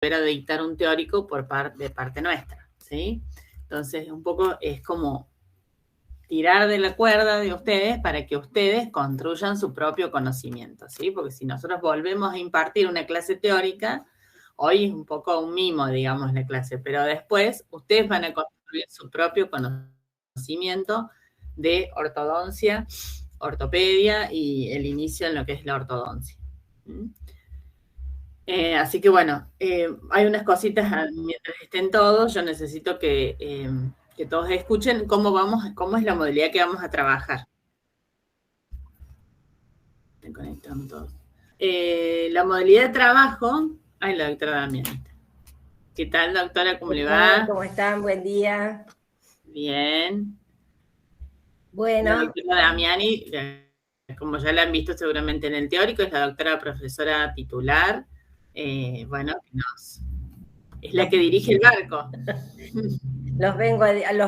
a dictar un teórico de parte nuestra, ¿sí? Entonces, un poco es como tirar de la cuerda de ustedes para que ustedes construyan su propio conocimiento, ¿sí? Porque si nosotros volvemos a impartir una clase teórica, hoy es un poco un mimo, digamos, la clase, pero después ustedes van a construir su propio conocimiento de ortodoncia, ortopedia y el inicio en lo que es la ortodoncia. Así que bueno, hay unas cositas, mientras estén todos, yo necesito que todos escuchen cómo es la modalidad que vamos a trabajar. Te conectan todos. La modalidad de trabajo, ay, la doctora Damiani. ¿Qué tal, doctora? ¿Cómo le va? ¿Cómo están? Buen día. Bien. Bueno. La doctora Damiani, como ya la han visto seguramente en el teórico, es la doctora profesora titular. Bueno, es la que dirige el barco. Les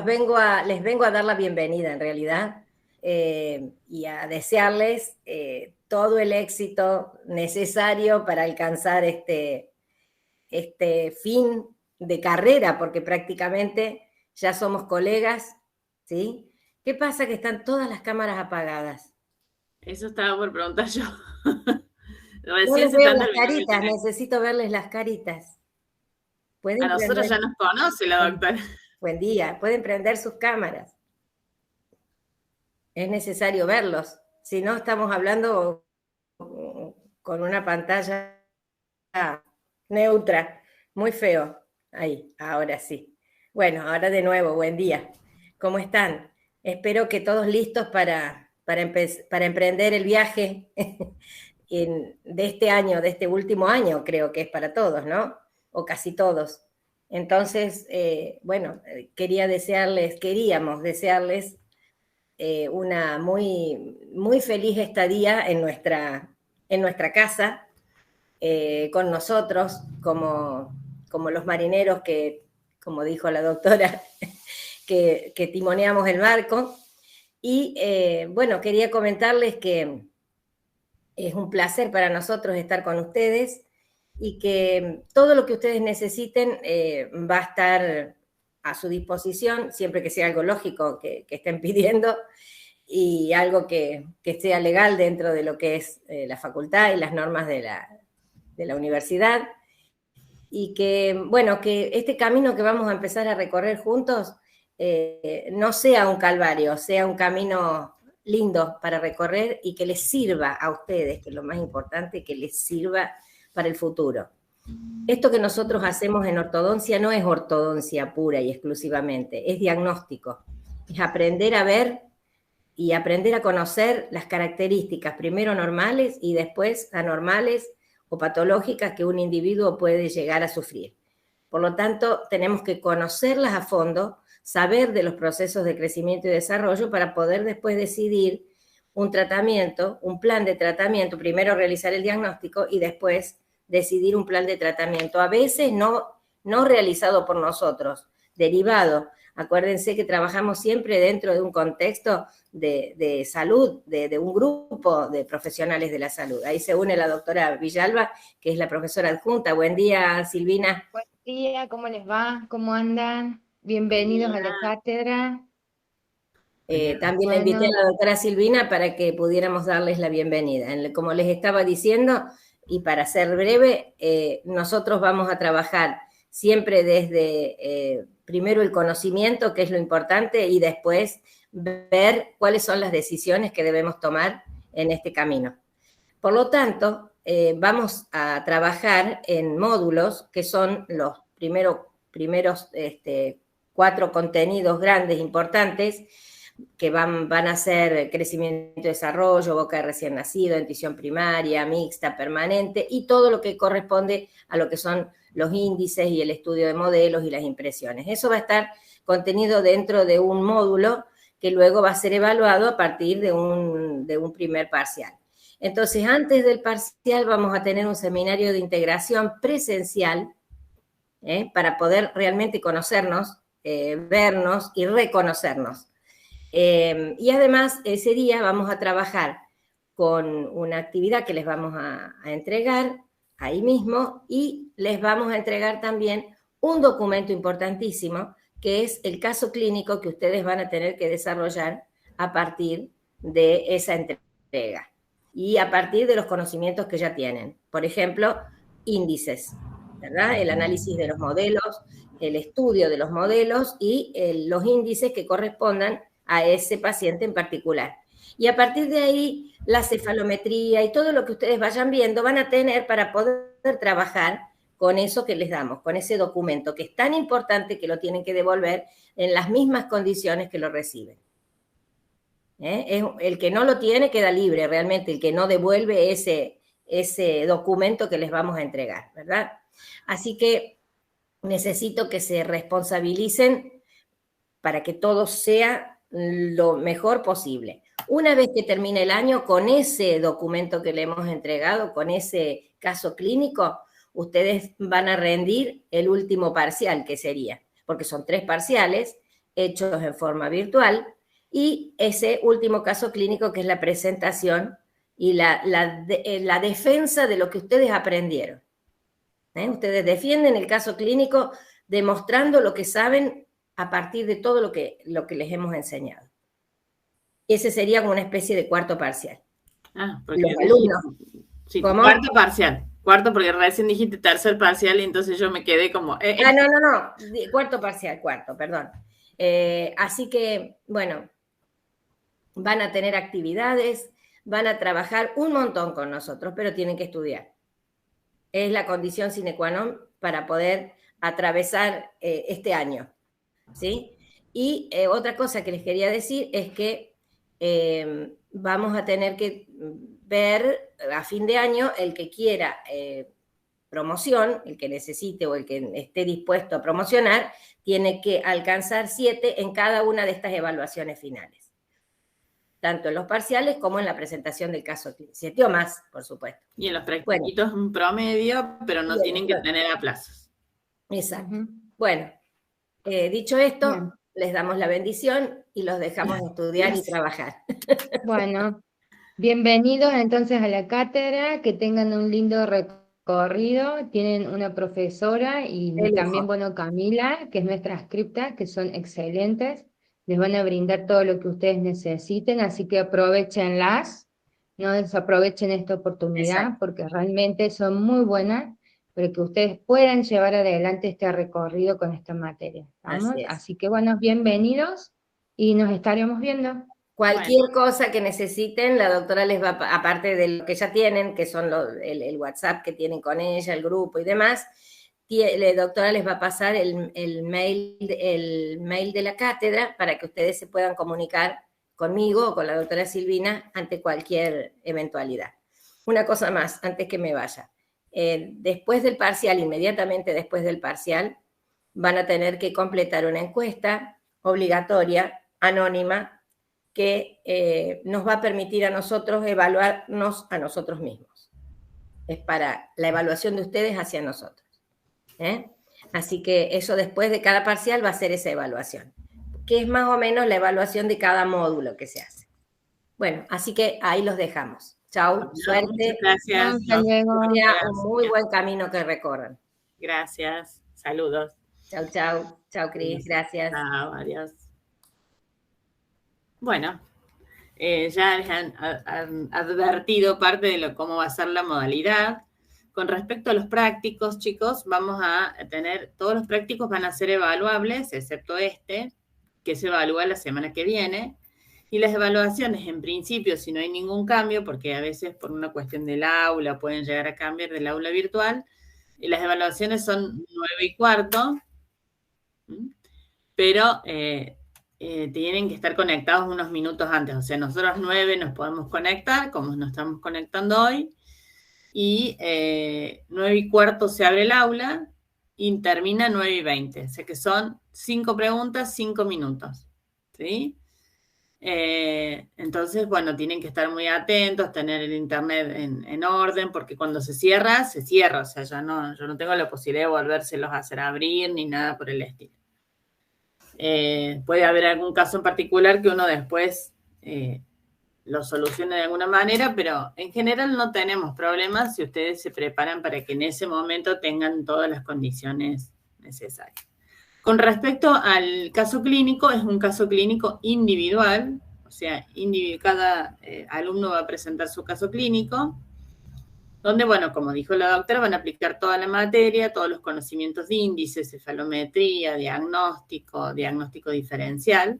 vengo a dar la bienvenida en realidad y a desearles todo el éxito necesario para alcanzar este fin de carrera, porque prácticamente ya somos colegas, ¿sí? ¿Qué pasa? Que están todas las cámaras apagadas. Eso estaba por preguntar yo. No les veo las caritas, necesito verles las caritas. A nosotros ya nos conoce la doctora. Buen día, pueden prender sus cámaras. Es necesario verlos, si no estamos hablando con una pantalla neutra, muy feo. Ahí, ahora sí. Bueno, ahora de nuevo, buen día. ¿Cómo están? Espero que todos listos para emprender el viaje de este año, de este último año, creo que es para todos, ¿no? O casi todos. Entonces, bueno, queríamos desearles una muy, muy feliz estadía en nuestra casa, con nosotros, como los marineros que, como dijo la doctora, que timoneamos el barco. Y bueno, quería comentarles que es un placer para nosotros estar con ustedes y que todo lo que ustedes necesiten va a estar a su disposición, siempre que sea algo lógico que estén pidiendo y algo que sea legal dentro de lo que es la facultad y las normas de la universidad. Y que, bueno, que este camino que vamos a empezar a recorrer juntos no sea un calvario, sea un camino lindo para recorrer y que les sirva a ustedes, que es lo más importante, que les sirva para el futuro. Esto que nosotros hacemos en ortodoncia no es ortodoncia pura y exclusivamente, es diagnóstico, es aprender a ver y aprender a conocer las características, primero normales y después anormales o patológicas que un individuo puede llegar a sufrir. Por lo tanto, tenemos que conocerlas a fondo, saber de los procesos de crecimiento y desarrollo para poder después decidir un tratamiento, un plan de tratamiento, primero realizar el diagnóstico y después decidir un plan de tratamiento, a veces no realizado por nosotros, derivado. Acuérdense que trabajamos siempre dentro de un contexto de salud, de un grupo de profesionales de la salud. Ahí se une la doctora Villalba, que es la profesora adjunta. Buen día, Silvina. Buen día, ¿cómo les va? ¿Cómo andan? Bienvenidos a la cátedra. También la invité a la doctora Silvina para que pudiéramos darles la bienvenida. Como les estaba diciendo, y para ser breve, nosotros vamos a trabajar siempre desde primero el conocimiento, que es lo importante, y después ver cuáles son las decisiones que debemos tomar en este camino. Por lo tanto, vamos a trabajar en módulos que son los primeros 4 contenidos grandes, importantes, que van a ser crecimiento y desarrollo, boca de recién nacido, dentición primaria, mixta, permanente, y todo lo que corresponde a lo que son los índices y el estudio de modelos y las impresiones. Eso va a estar contenido dentro de un módulo que luego va a ser evaluado a partir de un primer parcial. Entonces, antes del parcial vamos a tener un seminario de integración presencial para poder realmente conocernos, vernos y reconocernos. Y además, ese día vamos a trabajar con una actividad que les vamos a entregar ahí mismo y les vamos a entregar también un documento importantísimo que es el caso clínico que ustedes van a tener que desarrollar a partir de esa entrega y a partir de los conocimientos que ya tienen. Por ejemplo, índices, ¿verdad? El análisis de los modelos, el estudio de los modelos y los índices que correspondan a ese paciente en particular. Y a partir de ahí, la cefalometría y todo lo que ustedes vayan viendo van a tener para poder trabajar con eso que les damos, con ese documento que es tan importante que lo tienen que devolver en las mismas condiciones que lo reciben. El que no lo tiene queda libre realmente, el que no devuelve ese documento que les vamos a entregar, ¿verdad? Así que necesito que se responsabilicen para que todo sea lo mejor posible. Una vez que termine el año, con ese documento que le hemos entregado, con ese caso clínico, ustedes van a rendir el último parcial, que sería, porque son 3 parciales hechos en forma virtual, y ese último caso clínico que es la presentación y la defensa de lo que ustedes aprendieron. Ustedes defienden el caso clínico demostrando lo que saben a partir de todo lo que les hemos enseñado. Ese sería como una especie de cuarto parcial. Porque los alumnos. Sí, cuarto parcial. Cuarto, porque recién dijiste tercer parcial y entonces yo me quedé como... No. Cuarto parcial, perdón. Así que, bueno, van a tener actividades, van a trabajar un montón con nosotros, pero tienen que estudiar. Es la condición sine qua non para poder atravesar este año, ¿sí? Y otra cosa que les quería decir es que vamos a tener que ver a fin de año el que quiera promoción, el que necesite o el que esté dispuesto a promocionar, tiene que alcanzar 7 en cada una de estas evaluaciones finales. Tanto en los parciales como en la presentación del caso clínico. 7 o más, por supuesto. Y en los practiquitos un promedio, pero no tienen que tener a plazos. Exacto. Bueno, dicho esto, bien, les damos la bendición y los dejamos estudiar y trabajar. Bueno, bienvenidos entonces a la cátedra, que tengan un lindo recorrido. Tienen una profesora y también, bueno, Camila, que es nuestra scripta, que son excelentes. Les van a brindar todo lo que ustedes necesiten, así que aprovechenlas, no desaprovechen esta oportunidad. Exacto. Porque realmente son muy buenas, para que ustedes puedan llevar adelante este recorrido con esta materia. Así que bueno, bienvenidos y nos estaremos viendo. Cualquier cosa que necesiten, la doctora les va, aparte de lo que ya tienen, que son el WhatsApp que tienen con ella, el grupo y demás, la doctora les va a pasar el mail de la cátedra para que ustedes se puedan comunicar conmigo o con la doctora Silvina ante cualquier eventualidad. Una cosa más, antes que me vaya. Después del parcial, inmediatamente después del parcial, van a tener que completar una encuesta obligatoria, anónima, que nos va a permitir a nosotros evaluarnos a nosotros mismos. Es para la evaluación de ustedes hacia nosotros. Así que eso después de cada parcial va a ser esa evaluación, que es más o menos la evaluación de cada módulo que se hace. Bueno, así que ahí los dejamos. Chau, suerte. Gracias. Hasta luego. Un muy buen camino que recorran. Gracias. Saludos. Chau, chau. Chau, Cris. Gracias. Chao, adiós. Bueno, ya les han advertido parte de cómo va a ser la modalidad. Con respecto a los prácticos, chicos, vamos a tener, todos los prácticos van a ser evaluables, excepto este, que se evalúa la semana que viene. Y las evaluaciones, en principio, si no hay ningún cambio, porque a veces por una cuestión del aula pueden llegar a cambiar del aula virtual, y las evaluaciones son 9:15, pero tienen que estar conectados unos minutos antes. O sea, nosotros 9 nos podemos conectar, como nos estamos conectando hoy, y 9:15 se abre el aula y termina 9:20. O sea que son 5 preguntas, 5 minutos. ¿Sí? Entonces, bueno, tienen que estar muy atentos, tener el internet en orden, porque cuando se cierra, o sea, yo no tengo la posibilidad de volvérselos a hacer abrir ni nada por el estilo. Puede haber algún caso en particular que uno después lo solucione de alguna manera, pero en general no tenemos problemas si ustedes se preparan para que en ese momento tengan todas las condiciones necesarias. Con respecto al caso clínico, es un caso clínico individual, o sea, cada alumno va a presentar su caso clínico, donde, bueno, como dijo la doctora, van a aplicar toda la materia, todos los conocimientos de índice, cefalometría, diagnóstico diferencial,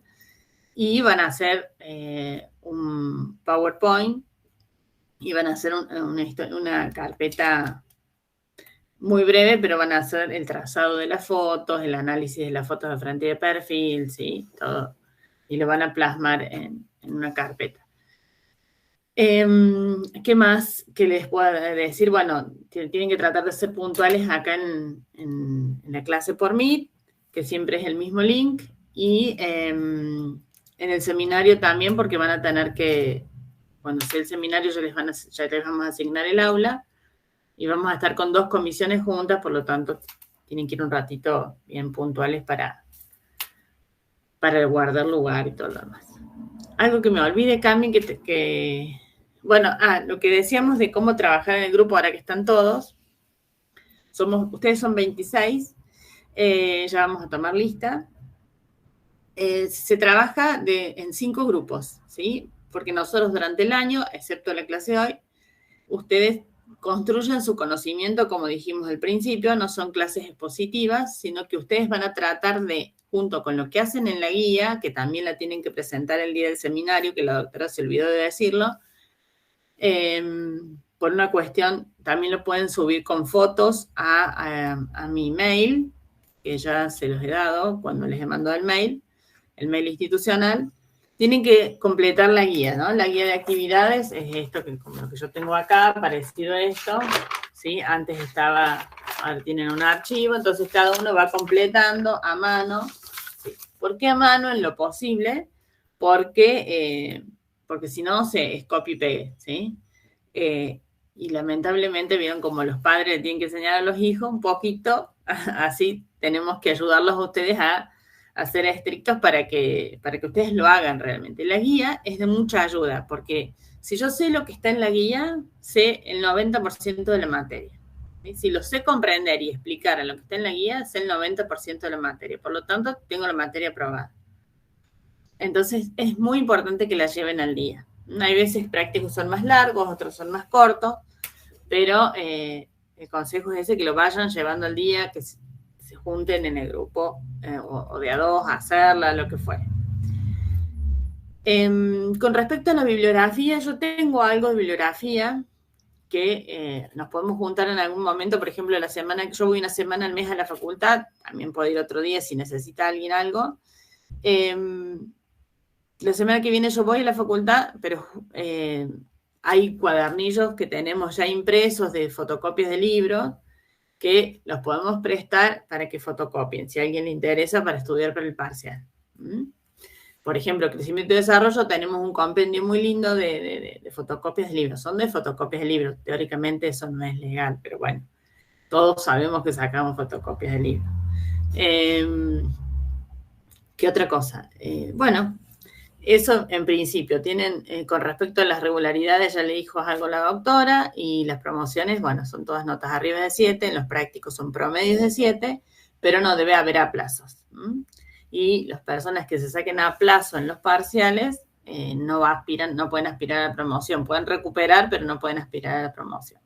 y van a hacer un PowerPoint y van a hacer una carpeta muy breve, pero van a hacer el trazado de las fotos, el análisis de las fotos de frente y de perfil, ¿sí? Todo. Y lo van a plasmar en una carpeta. ¿Qué más que les puedo decir? Bueno, tienen que tratar de ser puntuales acá en la clase por Meet, que siempre es el mismo link, y en el seminario también, porque van a tener que, cuando sea el seminario ya les vamos a asignar el aula, y vamos a estar con 2 comisiones juntas, por lo tanto, tienen que ir un ratito bien puntuales para guardar lugar y todo lo demás. Algo que me olvide, Cami, lo que decíamos de cómo trabajar en el grupo ahora que están todos. Ustedes son 26, ya vamos a tomar lista. Se trabaja en 5 grupos, ¿sí? Porque nosotros durante el año, excepto la clase de hoy, ustedes construyen su conocimiento, como dijimos al principio, no son clases expositivas, sino que ustedes van a tratar de, junto con lo que hacen en la guía, que también la tienen que presentar el día del seminario, que la doctora se olvidó de decirlo, por una cuestión, también lo pueden subir con fotos a mi email, que ya se los he dado cuando les he mandado el mail institucional. Tienen que completar la guía, ¿no? La guía de actividades es esto, como lo que yo tengo acá, parecido a esto, ¿sí? Antes ahora tienen un archivo, entonces cada uno va completando a mano, ¿sí? ¿Por qué a mano? En lo posible, porque si no, es copy-paste, ¿sí? Y lamentablemente vieron como los padres le tienen que enseñar a los hijos un poquito, así tenemos que ayudarlos a ustedes a ser estrictos para que ustedes lo hagan realmente. La guía es de mucha ayuda, porque si yo sé lo que está en la guía, sé el 90% de la materia. ¿Sí? Si lo sé comprender y explicar a lo que está en la guía, sé el 90% de la materia. Por lo tanto, tengo la materia aprobada. Entonces, es muy importante que la lleven al día. Hay veces prácticos son más largos, otros son más cortos, pero el consejo es ese, que lo vayan llevando al día, que se junten en el grupo o de a 2 a hacerla, lo que fuere. Con respecto a la bibliografía, yo tengo algo de bibliografía que nos podemos juntar en algún momento. Por ejemplo, yo voy una semana al mes a la facultad, también puedo ir otro día si necesita alguien algo. La semana que viene yo voy a la facultad, pero hay cuadernillos que tenemos ya impresos de fotocopias de libros, que los podemos prestar para que fotocopien, si a alguien le interesa para estudiar para el parcial. Por ejemplo, crecimiento y desarrollo, tenemos un compendio muy lindo de fotocopias de libros. Son de fotocopias de libros. Teóricamente eso no es legal, pero bueno, todos sabemos que sacamos fotocopias de libros. ¿Qué otra cosa? Bueno, eso en principio. Tienen, con respecto a las regularidades, ya le dijo algo la doctora, y las promociones, bueno, son todas notas arriba de 7, en los prácticos son promedios de 7, pero no debe haber aplazos. Y las personas que se saquen a plazo en los parciales no pueden aspirar a la promoción. Pueden recuperar, pero no pueden aspirar a la promoción.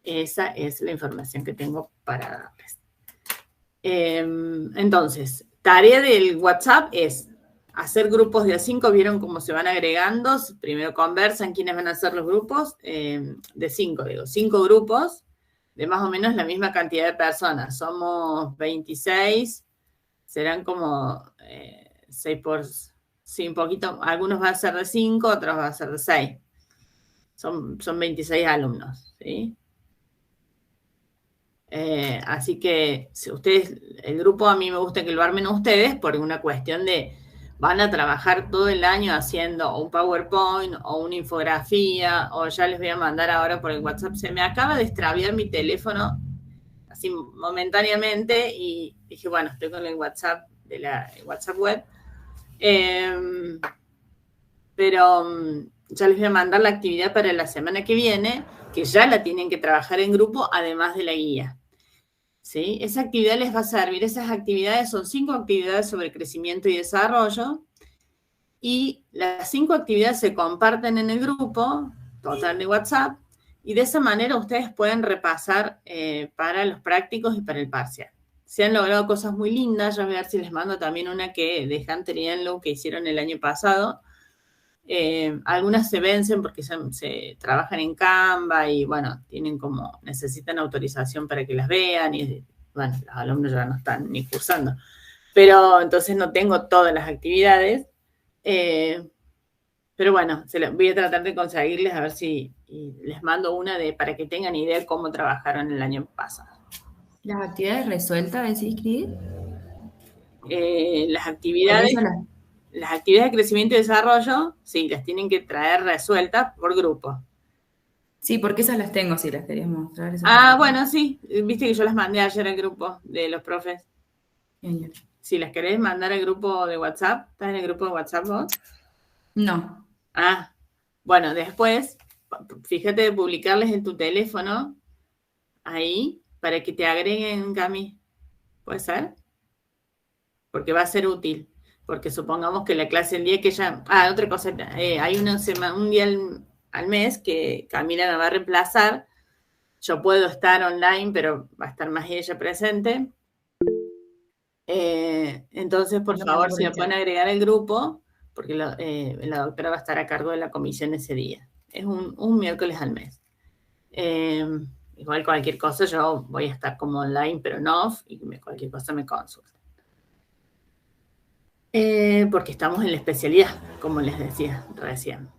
Esa es la información que tengo para darles. Entonces, tarea del WhatsApp es hacer grupos de a 5, ¿vieron cómo se van agregando? Primero conversan quiénes van a hacer los grupos, de 5, 5 grupos, de más o menos la misma cantidad de personas. Somos 26, serán como 6 sí, un poquito, algunos van a ser de 5, otros van a ser de 6. Son 26 alumnos, ¿sí? Así que si ustedes, el grupo a mí me gusta que lo armen ustedes por una cuestión de van a trabajar todo el año haciendo un PowerPoint o una infografía, o ya les voy a mandar ahora por el WhatsApp. Se me acaba de extraviar mi teléfono así momentáneamente y dije, bueno, estoy con el WhatsApp el WhatsApp web. pero ya les voy a mandar la actividad para la semana que viene, que ya la tienen que trabajar en grupo, además de la guía. ¿Sí? Esa actividad les va a servir. Esas actividades son 5 actividades sobre crecimiento y desarrollo, y las 5 actividades se comparten en el grupo total de WhatsApp, y de esa manera ustedes pueden repasar para los prácticos y para el parcial. Se han logrado cosas muy lindas. Ya voy a ver si les mando también una que de Hunter y Enlow que hicieron el año pasado. Algunas se vencen porque se trabajan en Canva y, bueno, necesitan autorización para que las vean y, bueno, los alumnos ya no están ni cursando. Pero entonces no tengo todas las actividades. Pero bueno, voy a tratar de conseguirles, a ver si les mando una para que tengan idea de cómo trabajaron el año pasado. ¿Las actividades resueltas, decís, Cris? Las actividades de crecimiento y desarrollo, sí, las tienen que traer resueltas por grupo. Sí, porque esas las tengo, si las querías mostrar. Bueno, sí, viste que yo las mandé ayer al grupo de los profes. Bien. Si las querés mandar al grupo de WhatsApp, ¿estás en el grupo de WhatsApp vos? No. Bueno, después, fíjate de publicarles en tu teléfono, ahí, para que te agreguen, Cami. ¿Puede ser? Porque va a ser útil. Porque supongamos que la clase el día que ya... otra cosa, hay un día al mes que Camila me va a reemplazar. Yo puedo estar online, pero va a estar más ella presente. Entonces, por favor, si me pueden agregar el grupo, porque la doctora va a estar a cargo de la comisión ese día. Es un miércoles al mes. Igual cualquier cosa, yo voy a estar como online, pero no off, y cualquier cosa me consulta. Porque estamos en la especialidad, como les decía recién.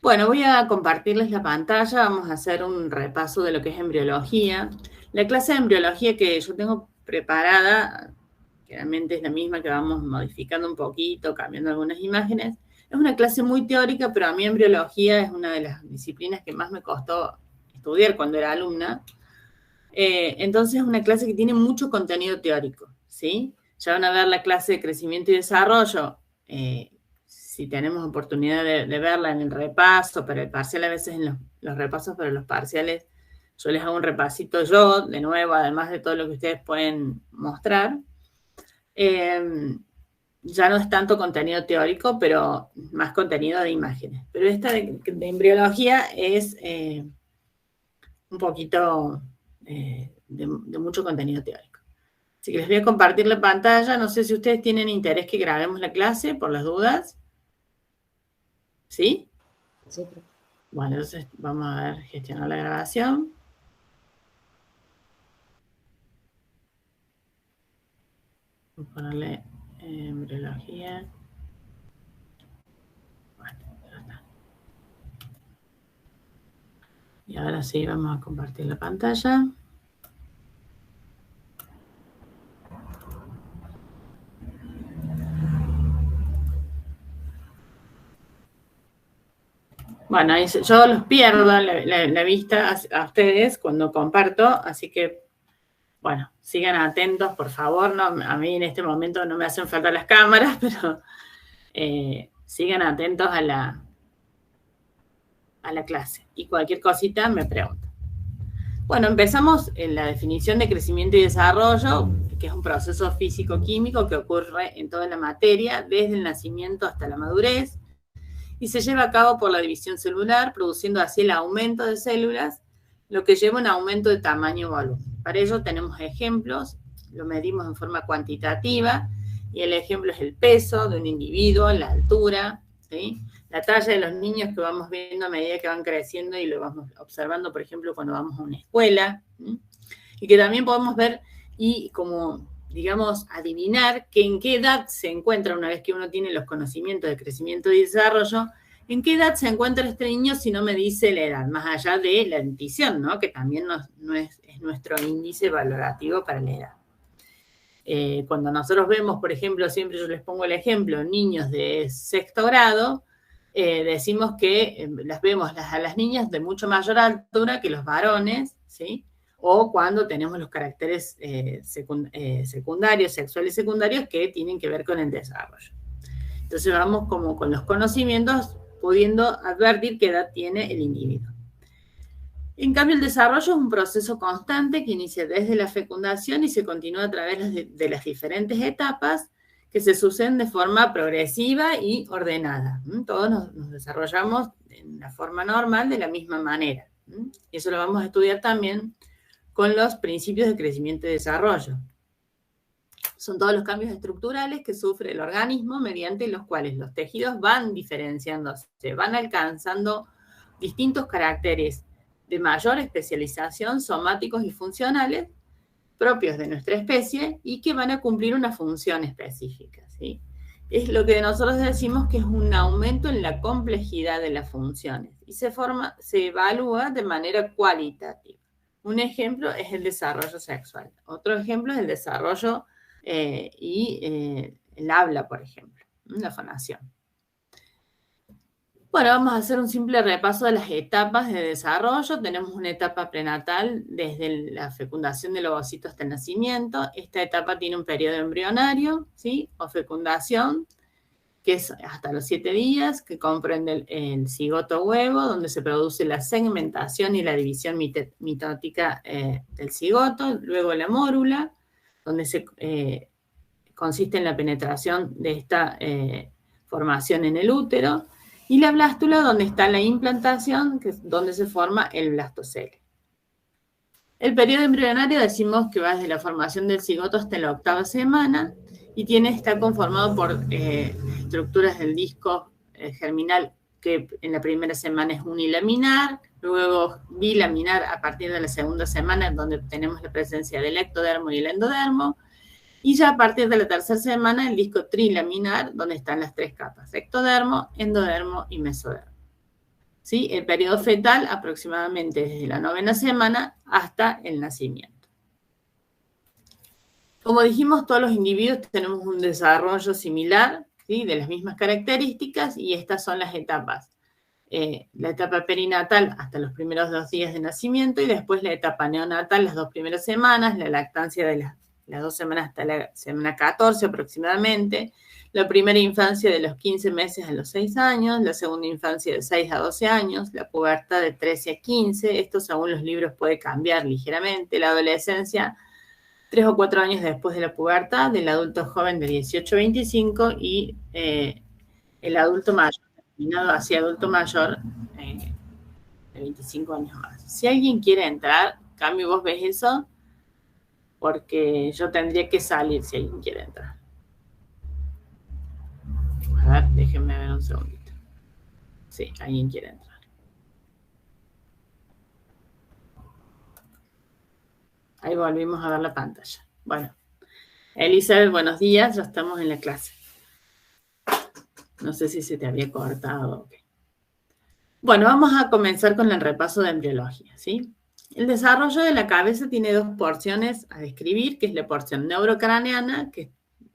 Bueno, voy a compartirles la pantalla. Vamos a hacer un repaso de lo que es embriología. La clase de embriología que yo tengo preparada, que realmente es la misma, que vamos modificando un poquito, cambiando algunas imágenes. Es una clase muy teórica, pero a mí embriología es una de las disciplinas que más me costó estudiar cuando era alumna. Entonces es una clase que tiene mucho contenido teórico, ¿sí? Ya van a ver la clase de crecimiento y desarrollo. Si tenemos oportunidad de verla en el repaso para el parcial, a veces en los repasos para los parciales, yo les hago un repasito yo, de nuevo, además de todo lo que ustedes pueden mostrar. Ya no es tanto contenido teórico, pero más contenido de imágenes. Pero esta de embriología es un poquito de mucho contenido teórico. Así que les voy a compartir la pantalla. No sé si ustedes tienen interés que grabemos la clase, por las dudas. ¿Sí? Sí. Bueno, entonces vamos a ver, gestionar la grabación. Voy a ponerle embriología. Bueno, ya está. Y ahora sí, vamos a compartir la pantalla. Bueno, yo los pierdo la vista a ustedes cuando comparto, así que, bueno, sigan atentos, por favor. No, a mí en este momento no me hacen falta las cámaras, pero sigan atentos a la clase. Y cualquier cosita me preguntan. Bueno, empezamos en la definición de crecimiento y desarrollo, que es un proceso físico-químico que ocurre en toda la materia, desde el nacimiento hasta la madurez, y se lleva a cabo por la división celular, produciendo así el aumento de células, lo que lleva a un aumento de tamaño y volumen. Para ello tenemos ejemplos, lo medimos en forma cuantitativa, y el ejemplo es el peso de un individuo, la altura, ¿sí? La talla de los niños que vamos viendo a medida que van creciendo y lo vamos observando, por ejemplo, cuando vamos a una escuela, ¿sí? Y que también podemos ver y como, digamos, adivinar que en qué edad se encuentra, una vez que uno tiene los conocimientos de crecimiento y desarrollo, en qué edad se encuentra este niño si no me dice la edad, más allá de la dentición, ¿no? Que también es nuestro índice valorativo para la edad. Cuando nosotros vemos, por ejemplo, siempre yo les pongo el ejemplo, niños de 6º grado, decimos que las vemos a las niñas de mucho mayor altura que los varones, ¿sí? O cuando tenemos los caracteres secundarios, sexuales secundarios, que tienen que ver con el desarrollo. Entonces vamos como con los conocimientos pudiendo advertir qué edad tiene el individuo. En cambio, el desarrollo es un proceso constante que inicia desde la fecundación y se continúa a través de las diferentes etapas que se suceden de forma progresiva y ordenada. Todos nos desarrollamos en la forma normal de la misma manera. Y eso lo vamos a estudiar también con los principios de crecimiento y desarrollo. Son todos los cambios estructurales que sufre el organismo mediante los cuales los tejidos van diferenciándose, van alcanzando distintos caracteres de mayor especialización somáticos y funcionales propios de nuestra especie y que van a cumplir una función específica, ¿sí? Es lo que nosotros decimos que es un aumento en la complejidad de las funciones y se evalúa de manera cualitativa. Un ejemplo es el desarrollo sexual. Otro ejemplo es el desarrollo el habla, por ejemplo, la fonación. Bueno, vamos a hacer un simple repaso de las etapas de desarrollo. Tenemos una etapa prenatal desde la fecundación del ovocito hasta el nacimiento. Esta etapa tiene un periodo embrionario, ¿sí? O fecundación, que es hasta los 7 días, que comprende el cigoto huevo, donde se produce la segmentación y la división mitótica del cigoto. Luego la mórula, donde consiste en la penetración de esta formación en el útero. Y la blástula, donde está la implantación, que es donde se forma el blastocele. El periodo embrionario decimos que va desde la formación del cigoto hasta la 8ª semana y está conformado por estructuras del disco germinal que en la primera semana es unilaminar, luego bilaminar a partir de la 2ª semana, donde tenemos la presencia del ectodermo y el endodermo, y ya a partir de la 3ª semana el disco trilaminar, donde están las 3 capas, ectodermo, endodermo y mesodermo. ¿Sí? El periodo fetal aproximadamente desde la 9ª semana hasta el nacimiento. Como dijimos, todos los individuos tenemos un desarrollo similar, ¿sí? De las mismas características, y estas son las etapas. La etapa perinatal hasta los primeros 2 días de nacimiento, y después la etapa neonatal, las 2 primeras semanas, la lactancia de las 2 semanas hasta la semana 14 aproximadamente, la primera infancia de los 15 meses a los 6 años, la segunda infancia de 6 a 12 años, la pubertad de 13 a 15, esto según los libros puede cambiar ligeramente, la adolescencia 3 o 4 años después de la pubertad, del adulto joven de 18 a 25 y el adulto mayor, terminado hacia adulto mayor de 25 años más. Si alguien quiere entrar, Cami, vos ves eso, porque yo tendría que salir si alguien quiere entrar. A ver, déjenme ver un segundito. Sí, alguien quiere entrar. Ahí volvimos a ver la pantalla. Bueno, Elizabeth, buenos días, ya estamos en la clase. No sé si se te había cortado. Okay. Bueno, vamos a comenzar con el repaso de embriología, ¿sí? El desarrollo de la cabeza tiene 2 porciones a describir, que es la porción neurocraneana, que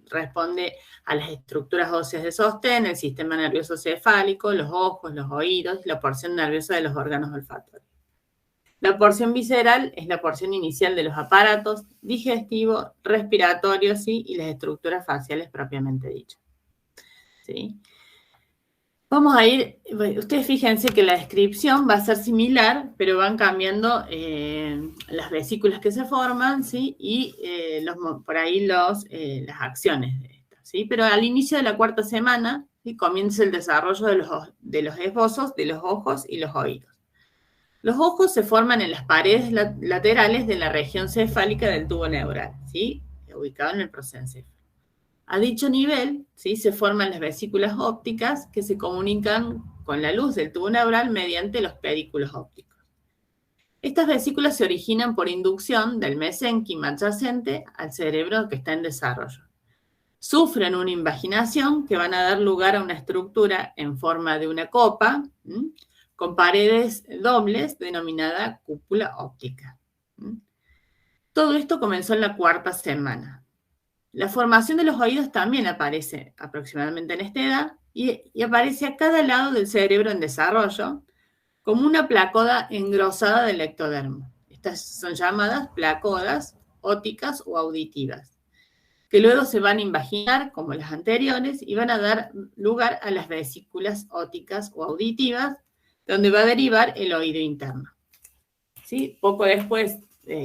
responde a las estructuras óseas de sostén, el sistema nervioso cefálico, los ojos, los oídos, y la porción nerviosa de los órganos olfatorios. La porción visceral es la porción inicial de los aparatos digestivos, respiratorios, ¿sí? Y las estructuras faciales propiamente dichas, ¿sí? Vamos a ir, ustedes fíjense que la descripción va a ser similar, pero van cambiando las vesículas que se forman, ¿sí? Y por ahí las acciones de estas, ¿sí? Pero al inicio de la 4ª semana, ¿sí? Comienza el desarrollo de los esbozos de los ojos y los oídos. Los ojos se forman en las paredes laterales de la región cefálica del tubo neural, ¿sí? Ubicado en el prosencéfalo. A dicho nivel, ¿sí? Se forman las vesículas ópticas que se comunican con la luz del tubo neural mediante los pedículos ópticos. Estas vesículas se originan por inducción del mesénquima adyacente al cerebro que está en desarrollo. Sufren una invaginación que van a dar lugar a una estructura en forma de una copa, con paredes dobles denominada cúpula óptica. Todo esto comenzó en la 4ª semana. La formación de los oídos también aparece aproximadamente en esta edad y aparece a cada lado del cerebro en desarrollo como una placoda engrosada del ectodermo. Estas son llamadas placodas ópticas o auditivas. que luego se van a invaginar como las anteriores y van a dar lugar a las vesículas ópticas o auditivas, donde va a derivar el oído interno. ¿Sí? Poco después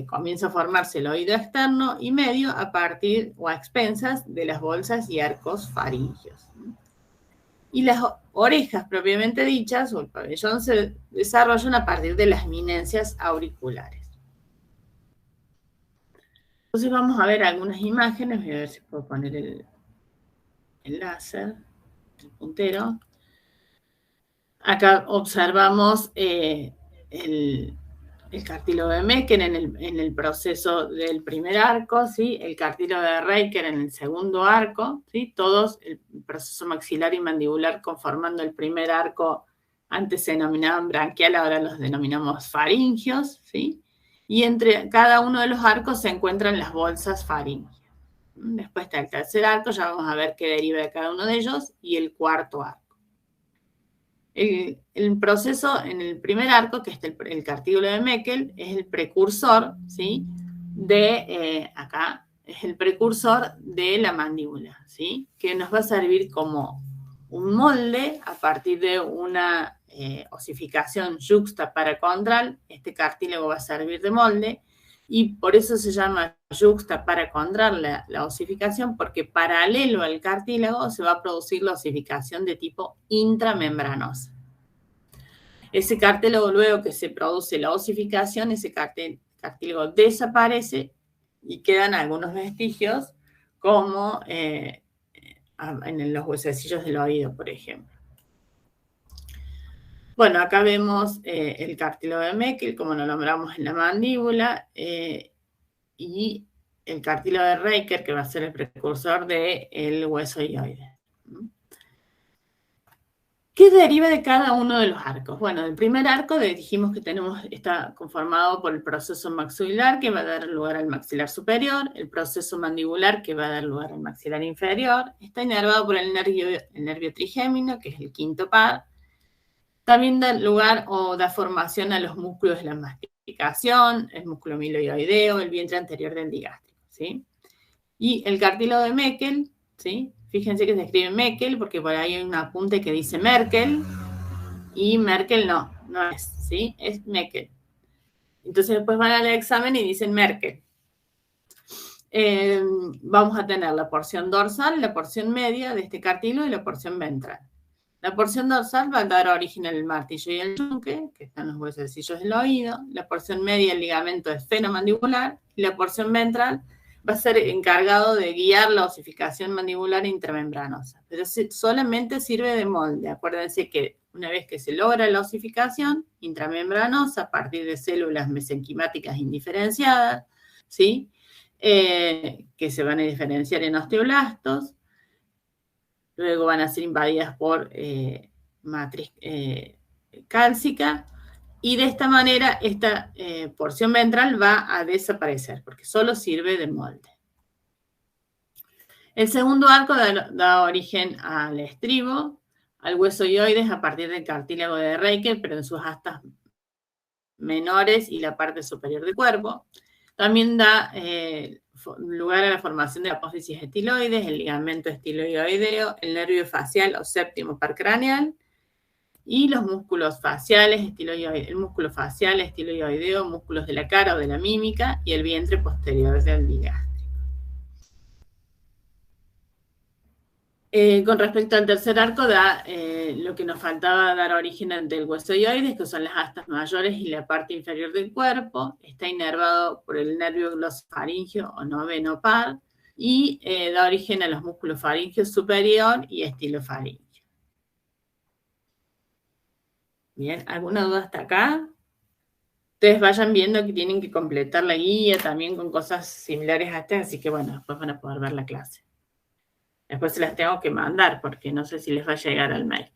comienza a formarse el oído externo y medio a partir o a expensas de las bolsas y arcos faríngeos. Y las orejas propiamente dichas, o el pabellón, se desarrollan a partir de las eminencias auriculares. Entonces vamos a ver algunas imágenes. Voy a ver si puedo poner el láser, el puntero. Acá observamos el cartílago de Meckel en el proceso del primer arco, ¿sí? El cartílago de Reiker en el segundo arco, ¿sí? Todos el proceso maxilar y mandibular conformando el primer arco. Antes se denominaban branquial, ahora los denominamos faringios, ¿sí? Y entre cada uno de los arcos se encuentran las bolsas faríngeas. Después está el tercer arco, ya vamos a ver qué deriva de cada uno de ellos, y el cuarto arco. El proceso en el primer arco, que es el cartílago de Meckel, es el precursor, ¿sí? Acá, es el precursor de la mandíbula, ¿sí? Que nos va a servir como un molde a partir de una osificación yuxtaparacondral. Este cartílago va a servir de molde y por eso se llama yuxtaparacondral la osificación, porque paralelo al cartílago se va a producir la osificación de tipo intramembranosa. Ese cartílago, luego que se produce la osificación, ese cartílago desaparece y quedan algunos vestigios como en los huesecillos del oído, por ejemplo. Bueno, acá vemos el cartílago de Meckel, como lo nombramos en la mandíbula, y el cartílago de Reiker, que va a ser el precursor del hueso hioide. ¿Qué deriva de cada uno de los arcos? Bueno, el primer arco dijimos que está conformado por el proceso maxilar, que va a dar lugar al maxilar superior, el proceso mandibular, que va a dar lugar al maxilar inferior, está inervado por el nervio trigémino, que es el quinto par. También da lugar o da formación a los músculos de la masticación, el músculo miloioideo, el vientre anterior del digástrico, ¿sí? Y el cartílago de Meckel, ¿sí? Fíjense que se escribe Meckel porque por ahí hay un apunte que dice Merkel y Merkel no es, ¿sí? Es Meckel. Entonces después van al examen y dicen Merkel. Vamos a tener la porción dorsal, la porción media de este cartílago y la porción ventral. La porción dorsal va a dar origen al martillo y al yunque, que están los huesecillos del oído. La porción media, el ligamento esfenomandibular. Y la porción ventral va a ser encargado de guiar la osificación mandibular intramembranosa. Pero solamente sirve de molde. Acuérdense que una vez que se logra la osificación intramembranosa a partir de células mesenquimáticas indiferenciadas, ¿sí? Que se van a diferenciar en osteoblastos, luego van a ser invadidas por matriz cálcica, y de esta manera esta porción ventral va a desaparecer, porque solo sirve de molde. El segundo arco da origen al estribo, al hueso hioides a partir del cartílago de Reiker, pero en sus astas menores y la parte superior del cuerpo. También da lugar a la formación de la apófisis estiloides, el ligamento estiloideo, el nervio facial o séptimo par craneal, y los músculos faciales, el músculo facial, estiloideo, músculos de la cara o de la mímica, y el vientre posterior del digástrico. Con respecto al tercer arco, da lo que nos faltaba dar origen del hueso hioides, que son las astas mayores y la parte inferior del cuerpo. Está inervado por el nervio glosofaringeo o noveno par, y da origen a los músculos faringeos superior y estilofaringeo. Bien, ¿alguna duda hasta acá? Ustedes vayan viendo que tienen que completar la guía también con cosas similares a estas, así que bueno, después van a poder ver la clase. Después se las tengo que mandar porque no sé si les va a llegar al mail.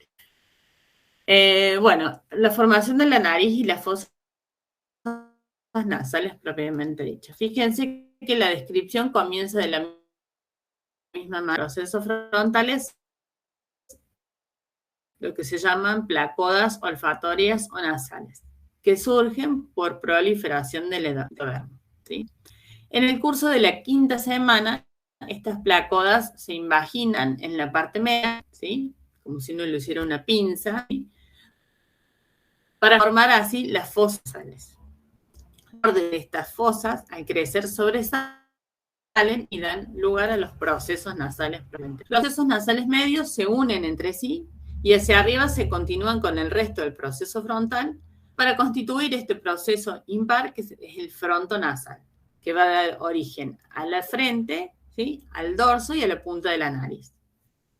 Bueno, la formación de la nariz y las fosas nasales propiamente dichas. Fíjense que la descripción comienza de la misma manera. Procesos frontales, lo que se llaman placodas olfatorias o nasales, que surgen por proliferación del endodermo, ¿sí? En el curso de la quinta semana estas placodas se invaginan en la parte media, ¿sí? Como si uno le hiciera una pinza, ¿sí? Para formar así las fosas nasales. El borde de estas fosas, al crecer, sobresalen y dan lugar a los procesos nasales. Los procesos nasales medios se unen entre sí y hacia arriba se continúan con el resto del proceso frontal para constituir este proceso impar, que es el frontonasal, que va a dar origen a la frente, ¿sí? Al dorso y a la punta de la nariz.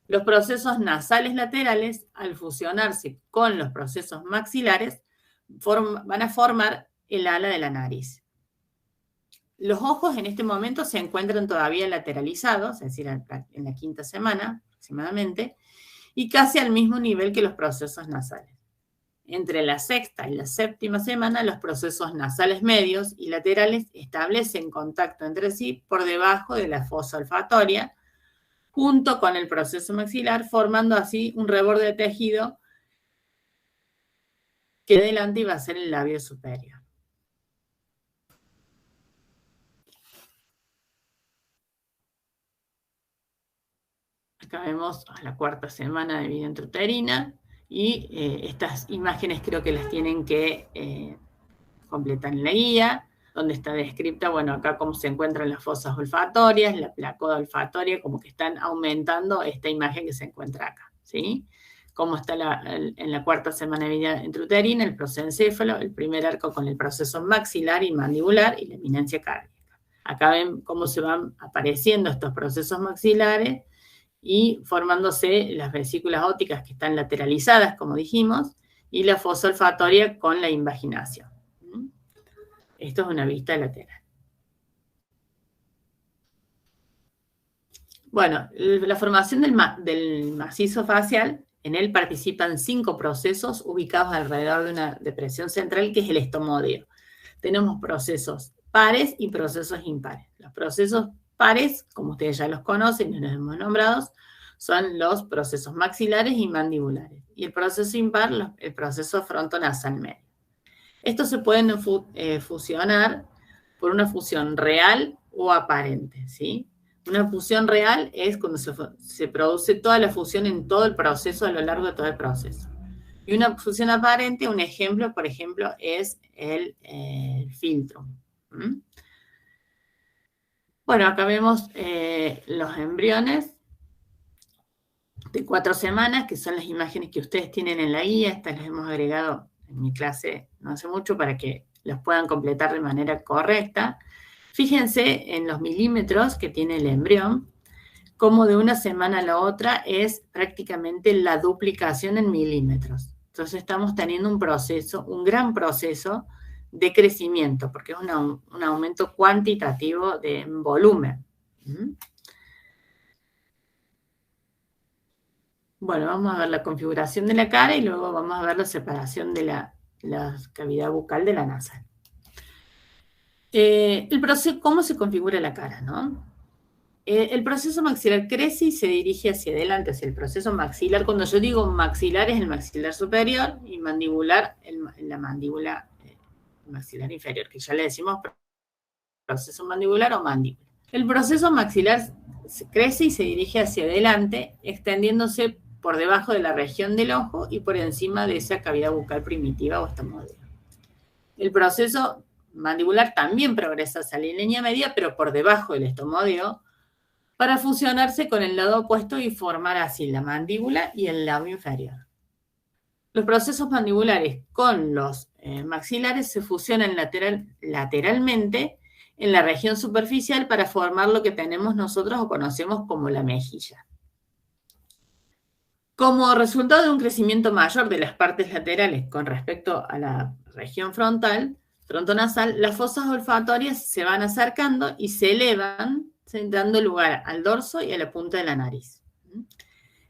Los procesos nasales laterales, al fusionarse con los procesos maxilares, van a formar el ala de la nariz. Los ojos en este momento se encuentran todavía lateralizados, es decir, en la 5ª semana aproximadamente, y casi al mismo nivel que los procesos nasales. Entre la 6ª y la 7ª semana, los procesos nasales medios y laterales establecen contacto entre sí por debajo de la fosa olfatoria, junto con el proceso maxilar, formando así un reborde de tejido que adelante iba a ser el labio superior. Acá vemos a la 4ª semana de vida intrauterina y estas imágenes creo que las tienen que completar en la guía, donde está descrita, bueno, acá cómo se encuentran las fosas olfatorias, la placoda olfatoria, como que están aumentando esta imagen que se encuentra acá, ¿sí? Cómo está en la 4ª semana de vida intrauterina, el prosencéfalo, el primer arco con el proceso maxilar y mandibular y la eminencia cárdiaca. Acá ven cómo se van apareciendo estos procesos maxilares y formándose las vesículas ópticas que están lateralizadas, como dijimos, y la fosa olfatoria con la invaginación. Esto es una vista lateral. Bueno, la formación del macizo facial, en él participan 5 procesos ubicados alrededor de una depresión central, que es el estomódeo. Tenemos procesos pares y procesos impares. Los procesos pares, como ustedes ya los conocen y los hemos nombrado, son los procesos maxilares y mandibulares. Y el proceso impar, el proceso frontonasal medio. Estos se pueden fusionar por una fusión real o aparente, ¿sí? Una fusión real es cuando se produce toda la fusión en todo el proceso, a lo largo de todo el proceso. Y una fusión aparente, un ejemplo, por ejemplo, es el filtro. Bueno, acá vemos los embriones de 4 semanas, que son las imágenes que ustedes tienen en la guía. Estas las hemos agregado en mi clase no hace mucho para que las puedan completar de manera correcta. Fíjense en los milímetros que tiene el embrión, como de una semana a la otra es prácticamente la duplicación en milímetros. Entonces estamos teniendo un proceso, un gran proceso de crecimiento, porque es un aumento cuantitativo de volumen. Bueno, vamos a ver la configuración de la cara y luego vamos a ver la separación de la cavidad bucal de la nasal. El proceso, ¿cómo se configura la cara, no? El proceso maxilar crece y se dirige hacia adelante, hacia el proceso maxilar. Cuando yo digo maxilar es el maxilar superior y mandibular la mandíbula maxilar inferior, que ya le decimos proceso mandibular o mandíbula. El proceso maxilar crece y se dirige hacia adelante, extendiéndose por debajo de la región del ojo y por encima de esa cavidad bucal primitiva o estomódeo. El proceso mandibular también progresa hacia la línea media, pero por debajo del estomódeo, para fusionarse con el lado opuesto y formar así la mandíbula y el labio inferior. Los procesos mandibulares con los maxilares se fusionan lateralmente en la región superficial para formar lo que tenemos nosotros o conocemos como la mejilla. Como resultado de un crecimiento mayor de las partes laterales con respecto a la región frontonasal, las fosas olfatorias se van acercando y se elevan, dando lugar al dorso y a la punta de la nariz.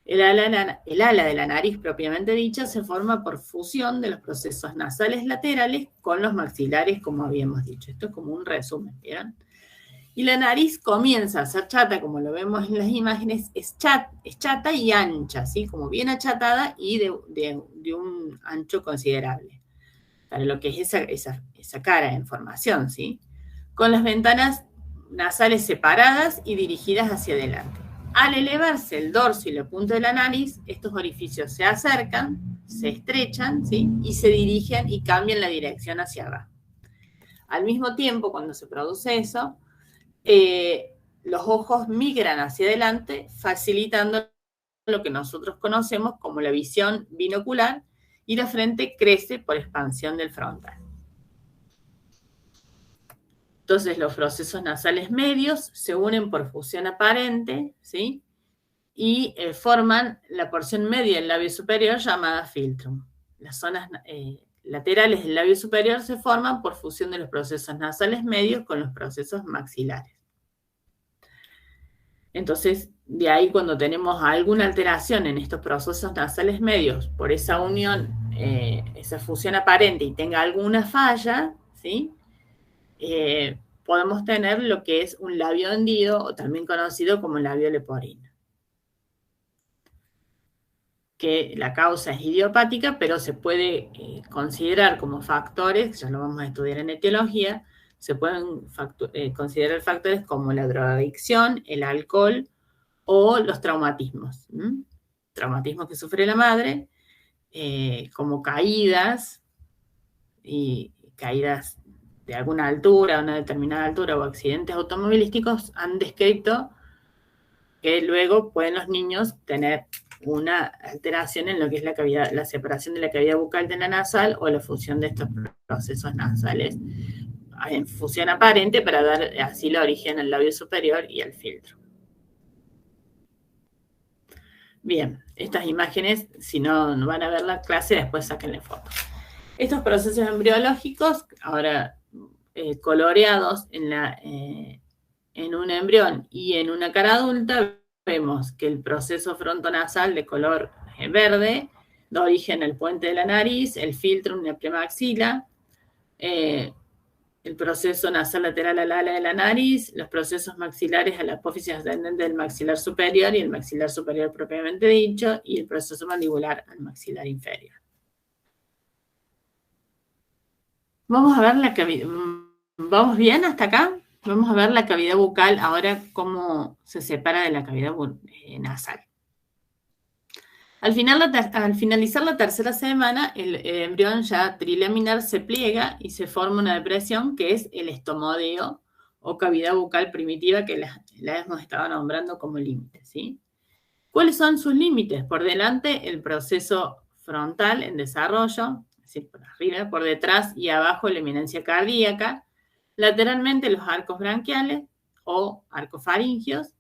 El ala de la nariz propiamente dicha se forma por fusión de los procesos nasales laterales con los maxilares, como habíamos dicho. Esto es como un resumen, ¿vieron? Y la nariz comienza a ser chata, como lo vemos en las imágenes, es chata y ancha, ¿sí? Como bien achatada y de un ancho considerable, para lo que es esa cara en formación, ¿sí? Con las ventanas nasales separadas y dirigidas hacia adelante. Al elevarse el dorso y la punta de la nariz, estos orificios se acercan, se estrechan, ¿sí? Y se dirigen y cambian la dirección hacia abajo. Al mismo tiempo, cuando se produce eso, los ojos migran hacia adelante, facilitando lo que nosotros conocemos como la visión binocular, y la frente crece por expansión del frontal. Entonces, los procesos nasales medios se unen por fusión aparente, ¿sí? Y forman la porción media del labio superior llamada filtrum. Las zonas laterales del labio superior se forman por fusión de los procesos nasales medios con los procesos maxilares. Entonces, de ahí cuando tenemos alguna alteración en estos procesos nasales medios por esa unión, esa fusión aparente y tenga alguna falla, ¿sí? Podemos tener lo que es un labio hendido o también conocido como labio leporino. Que la causa es idiopática, pero se puede considerar como factores, ya lo vamos a estudiar en etiología, se pueden considerar factores como la drogadicción, el alcohol o los traumatismos. Traumatismos que sufre la madre, como caídas, y caídas de alguna altura, una determinada altura, o accidentes automovilísticos, han descrito que luego pueden los niños tener una alteración en lo que es la cavidad, la separación de la cavidad bucal de la nasal o la fusión de estos procesos nasales en fusión aparente para dar así la origen al labio superior y al filtro. Bien, estas imágenes, si no van a ver la clase, después sáquenle fotos. Estos procesos embriológicos, ahora coloreados en un embrión y en una cara adulta, vemos que el proceso frontonasal de color verde da origen al puente de la nariz, el filtro en la premaxila, el proceso nasal lateral al ala de la nariz, los procesos maxilares a la apófisis ascendente del maxilar superior y el maxilar superior propiamente dicho, y el proceso mandibular al maxilar inferior. Vamos a ver la cavidad. ¿Vamos bien hasta acá? Vamos a ver la cavidad bucal ahora, cómo se separa de la cavidad nasal. Al finalizar la tercera semana, el embrión ya trilaminar se pliega y se forma una depresión que es el estomodeo o cavidad bucal primitiva, que la hemos estado nombrando como límite, ¿sí? ¿Cuáles son sus límites? Por delante, el proceso frontal en desarrollo, es decir, por arriba, por detrás y abajo la eminencia cardíaca, lateralmente los arcos branquiales o arcos faringios,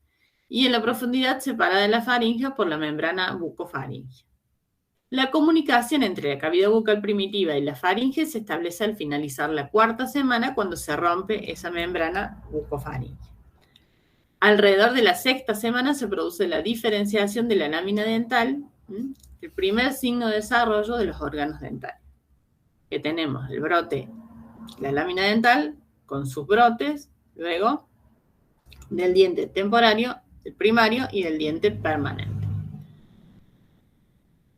y en la profundidad separada de la faringe por la membrana bucofaringea. La comunicación entre la cavidad bucal primitiva y la faringe se establece al finalizar la cuarta semana, cuando se rompe esa membrana bucofaringea. Alrededor de la sexta semana se produce la diferenciación de la lámina dental, el primer signo de desarrollo de los órganos dentales. Que tenemos el brote, la lámina dental con sus brotes, luego del diente temporario, el primario y del diente permanente.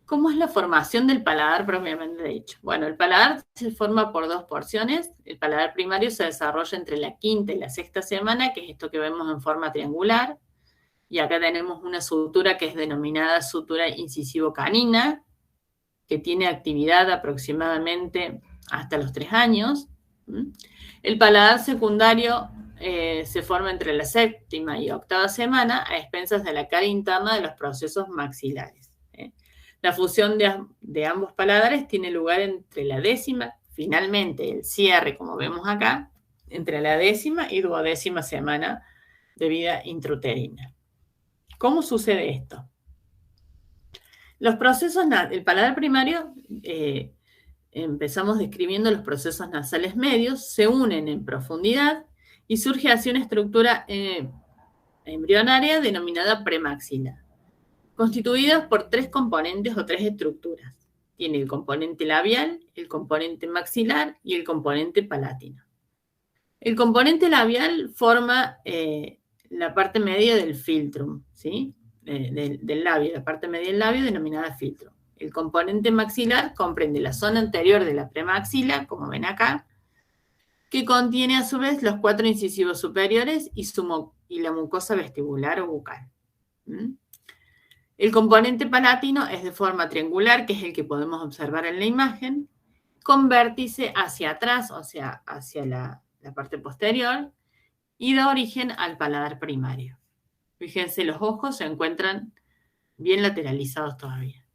¿Cómo es la formación del paladar propiamente dicho? Bueno, el paladar se forma por dos porciones. El paladar primario se desarrolla entre la quinta y la sexta semana, que es esto que vemos en forma triangular. Y acá tenemos una sutura que es denominada sutura incisivo-canina, que tiene actividad aproximadamente hasta los 3 años. El paladar secundario se forma entre la séptima y octava semana, a expensas de la cara interna de los procesos maxilares. La fusión de ambos paladares tiene lugar entre la décima, finalmente el cierre, como vemos acá, entre la 10ª y 12ª semana de vida intrauterina. ¿Cómo sucede esto? Los procesos, el paladar primario, empezamos describiendo los procesos nasales medios, se unen en profundidad y surge así una estructura embrionaria denominada premaxila, constituida por 3 componentes o 3 estructuras. Tiene el componente labial, el componente maxilar y el componente palatino. El componente labial forma la parte media del filtrum, ¿sí? Del labio, la parte media del labio denominada filtrum. El componente maxilar comprende la zona anterior de la premaxila, como ven acá, que contiene a su vez los 4 incisivos superiores y la mucosa vestibular o bucal. El componente palatino es de forma triangular, que es el que podemos observar en la imagen, con vértice hacia atrás, o sea, hacia la parte posterior, y da origen al paladar primario. Fíjense, los ojos se encuentran bien lateralizados todavía.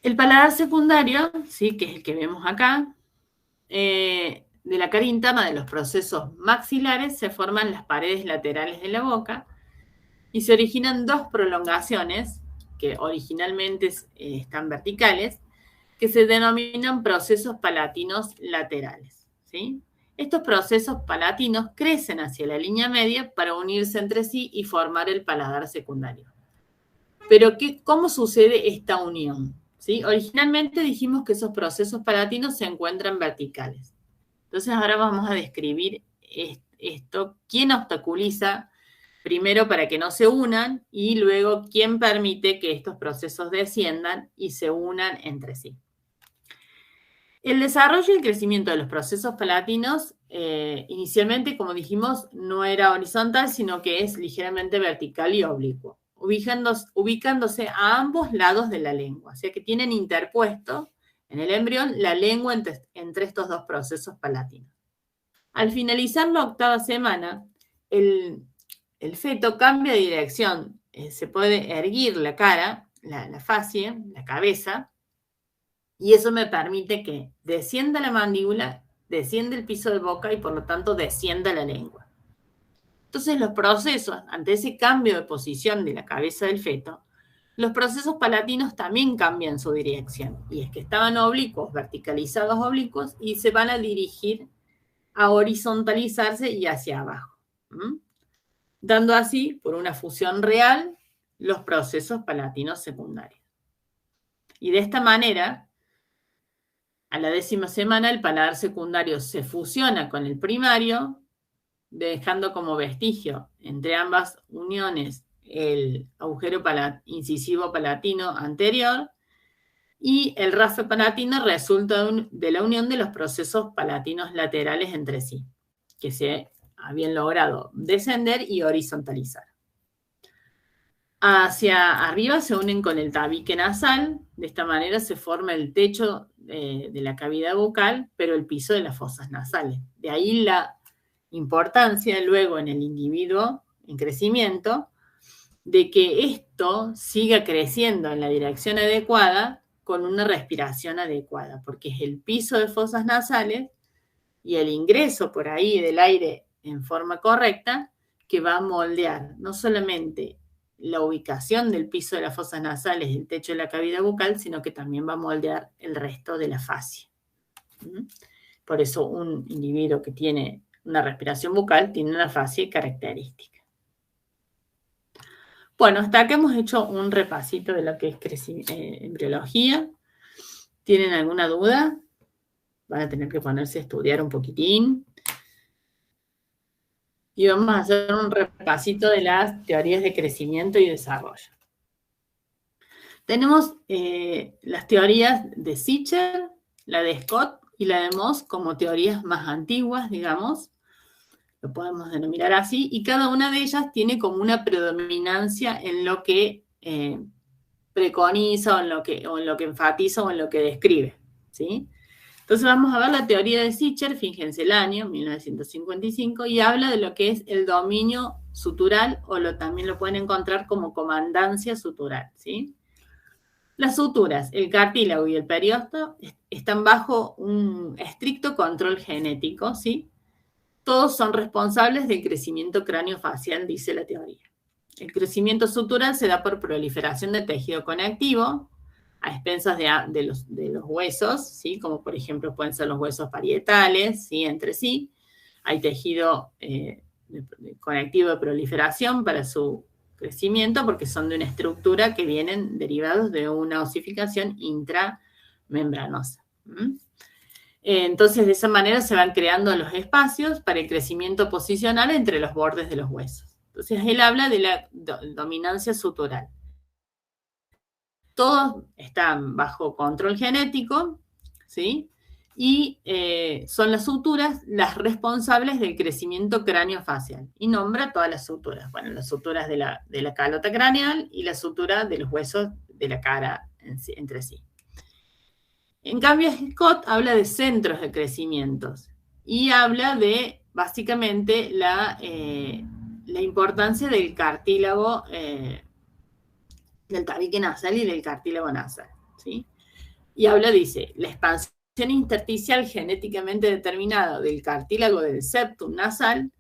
El paladar secundario, ¿sí?, que es el que vemos acá, de la cara interna de los procesos maxilares se forman las paredes laterales de la boca y se originan 2 prolongaciones que originalmente están verticales, que se denominan procesos palatinos laterales, ¿sí? Estos procesos palatinos crecen hacia la línea media para unirse entre sí y formar el paladar secundario. Pero ¿cómo sucede esta unión? ¿Sí? Originalmente dijimos que esos procesos palatinos se encuentran verticales. Entonces ahora vamos a describir esto, quién obstaculiza primero para que no se unan y luego quién permite que estos procesos desciendan y se unan entre sí. El desarrollo y el crecimiento de los procesos palatinos, inicialmente, como dijimos, no era horizontal, sino que es ligeramente vertical y oblicuo, ubicándose a ambos lados de la lengua. O sea que tienen interpuesto en el embrión la lengua entre estos 2 procesos palatinos. Al finalizar la 8ª semana, el feto cambia de dirección. Se puede erguir la cara, la facie, la cabeza, y eso me permite que descienda la mandíbula, descienda el piso de boca y por lo tanto descienda la lengua. Entonces los procesos, ante ese cambio de posición de la cabeza del feto, los procesos palatinos también cambian su dirección. Y es que estaban oblicuos, verticalizados oblicuos, y se van a dirigir a horizontalizarse y hacia abajo. Dando así, por una fusión real, los procesos palatinos secundarios. Y de esta manera, a la 10ª semana, el paladar secundario se fusiona con el primario, dejando como vestigio entre ambas uniones el agujero incisivo palatino anterior, y el raspe palatino resulta de la unión de los procesos palatinos laterales entre sí, que se habían logrado descender y horizontalizar. Hacia arriba se unen con el tabique nasal, de esta manera se forma el techo de la cavidad bucal, pero el piso de las fosas nasales. De ahí la importancia luego en el individuo en crecimiento de que esto siga creciendo en la dirección adecuada con una respiración adecuada, porque es el piso de fosas nasales y el ingreso por ahí del aire en forma correcta que va a moldear no solamente la ubicación del piso de las fosas nasales y el techo de la cavidad bucal, sino que también va a moldear el resto de la fascia. Por eso un individuo que tiene una respiración bucal tiene una fascia característica. Bueno, hasta acá hemos hecho un repasito de lo que es embriología. ¿Tienen alguna duda? Van a tener que ponerse a estudiar un poquitín. Y vamos a hacer un repasito de las teorías de crecimiento y desarrollo. Tenemos las teorías de Sicher, la de Scott y la de Moss como teorías más antiguas, digamos. Lo podemos denominar así, y cada una de ellas tiene como una predominancia en lo que preconiza o en lo que enfatiza o en lo que describe, ¿sí? Entonces vamos a ver la teoría de Sicher, fíjense el año, 1955, y habla de lo que es el dominio sutural, o también lo pueden encontrar como comandancia sutural, ¿sí? Las suturas, el cartílago y el periósteo están bajo un estricto control genético, ¿sí? Todos son responsables del crecimiento craneofacial, dice la teoría. El crecimiento sutural se da por proliferación de tejido conectivo a expensas de los huesos, ¿sí? Como por ejemplo pueden ser los huesos parietales, ¿sí? Entre sí. Hay tejido conectivo de proliferación para su crecimiento porque son de una estructura que vienen derivados de una osificación intramembranosa. Entonces, de esa manera se van creando los espacios para el crecimiento posicional entre los bordes de los huesos. Entonces, él habla de la dominancia sutural. Todos están bajo control genético, ¿sí? y son las suturas las responsables del crecimiento craneofacial. Y nombra todas las suturas. Bueno, las suturas de la calota craneal y la sutura de los huesos de la cara entre sí. En cambio, Scott habla de centros de crecimientos y habla de, básicamente, la importancia del cartílago, del tabique nasal y del cartílago nasal, ¿sí? Y habla, dice, la expansión intersticial genéticamente determinada del cartílago del septum nasal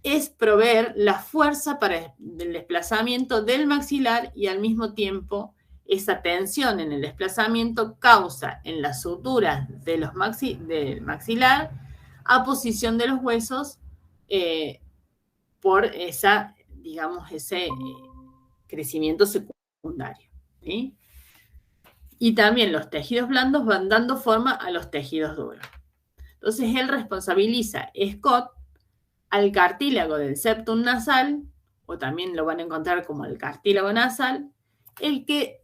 es proveer la fuerza para el desplazamiento del maxilar y al mismo tiempo esa tensión en el desplazamiento causa en las suturas de los del maxilar aposición de los huesos por esa, digamos, ese crecimiento secundario, ¿sí? Y también los tejidos blandos van dando forma a los tejidos duros. Entonces él responsabiliza, Scott, al cartílago del septum nasal, o también lo van a encontrar como el cartílago nasal, el que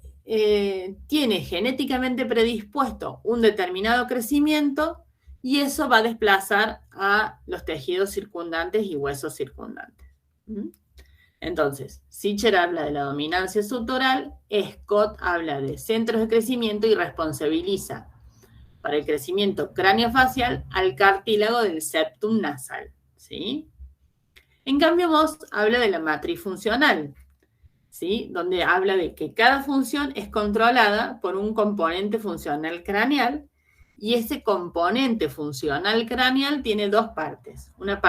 tiene genéticamente predispuesto un determinado crecimiento y eso va a desplazar a los tejidos circundantes y huesos circundantes. Entonces, Sicher habla de la dominancia sutural, Scott habla de centros de crecimiento y responsabiliza para el crecimiento craneofacial al cartílago del septum nasal, ¿sí? En cambio, Moss habla de la matriz funcional, ¿sí? Donde habla de que cada función es controlada por un componente funcional craneal y ese componente funcional craneal tiene dos partes, una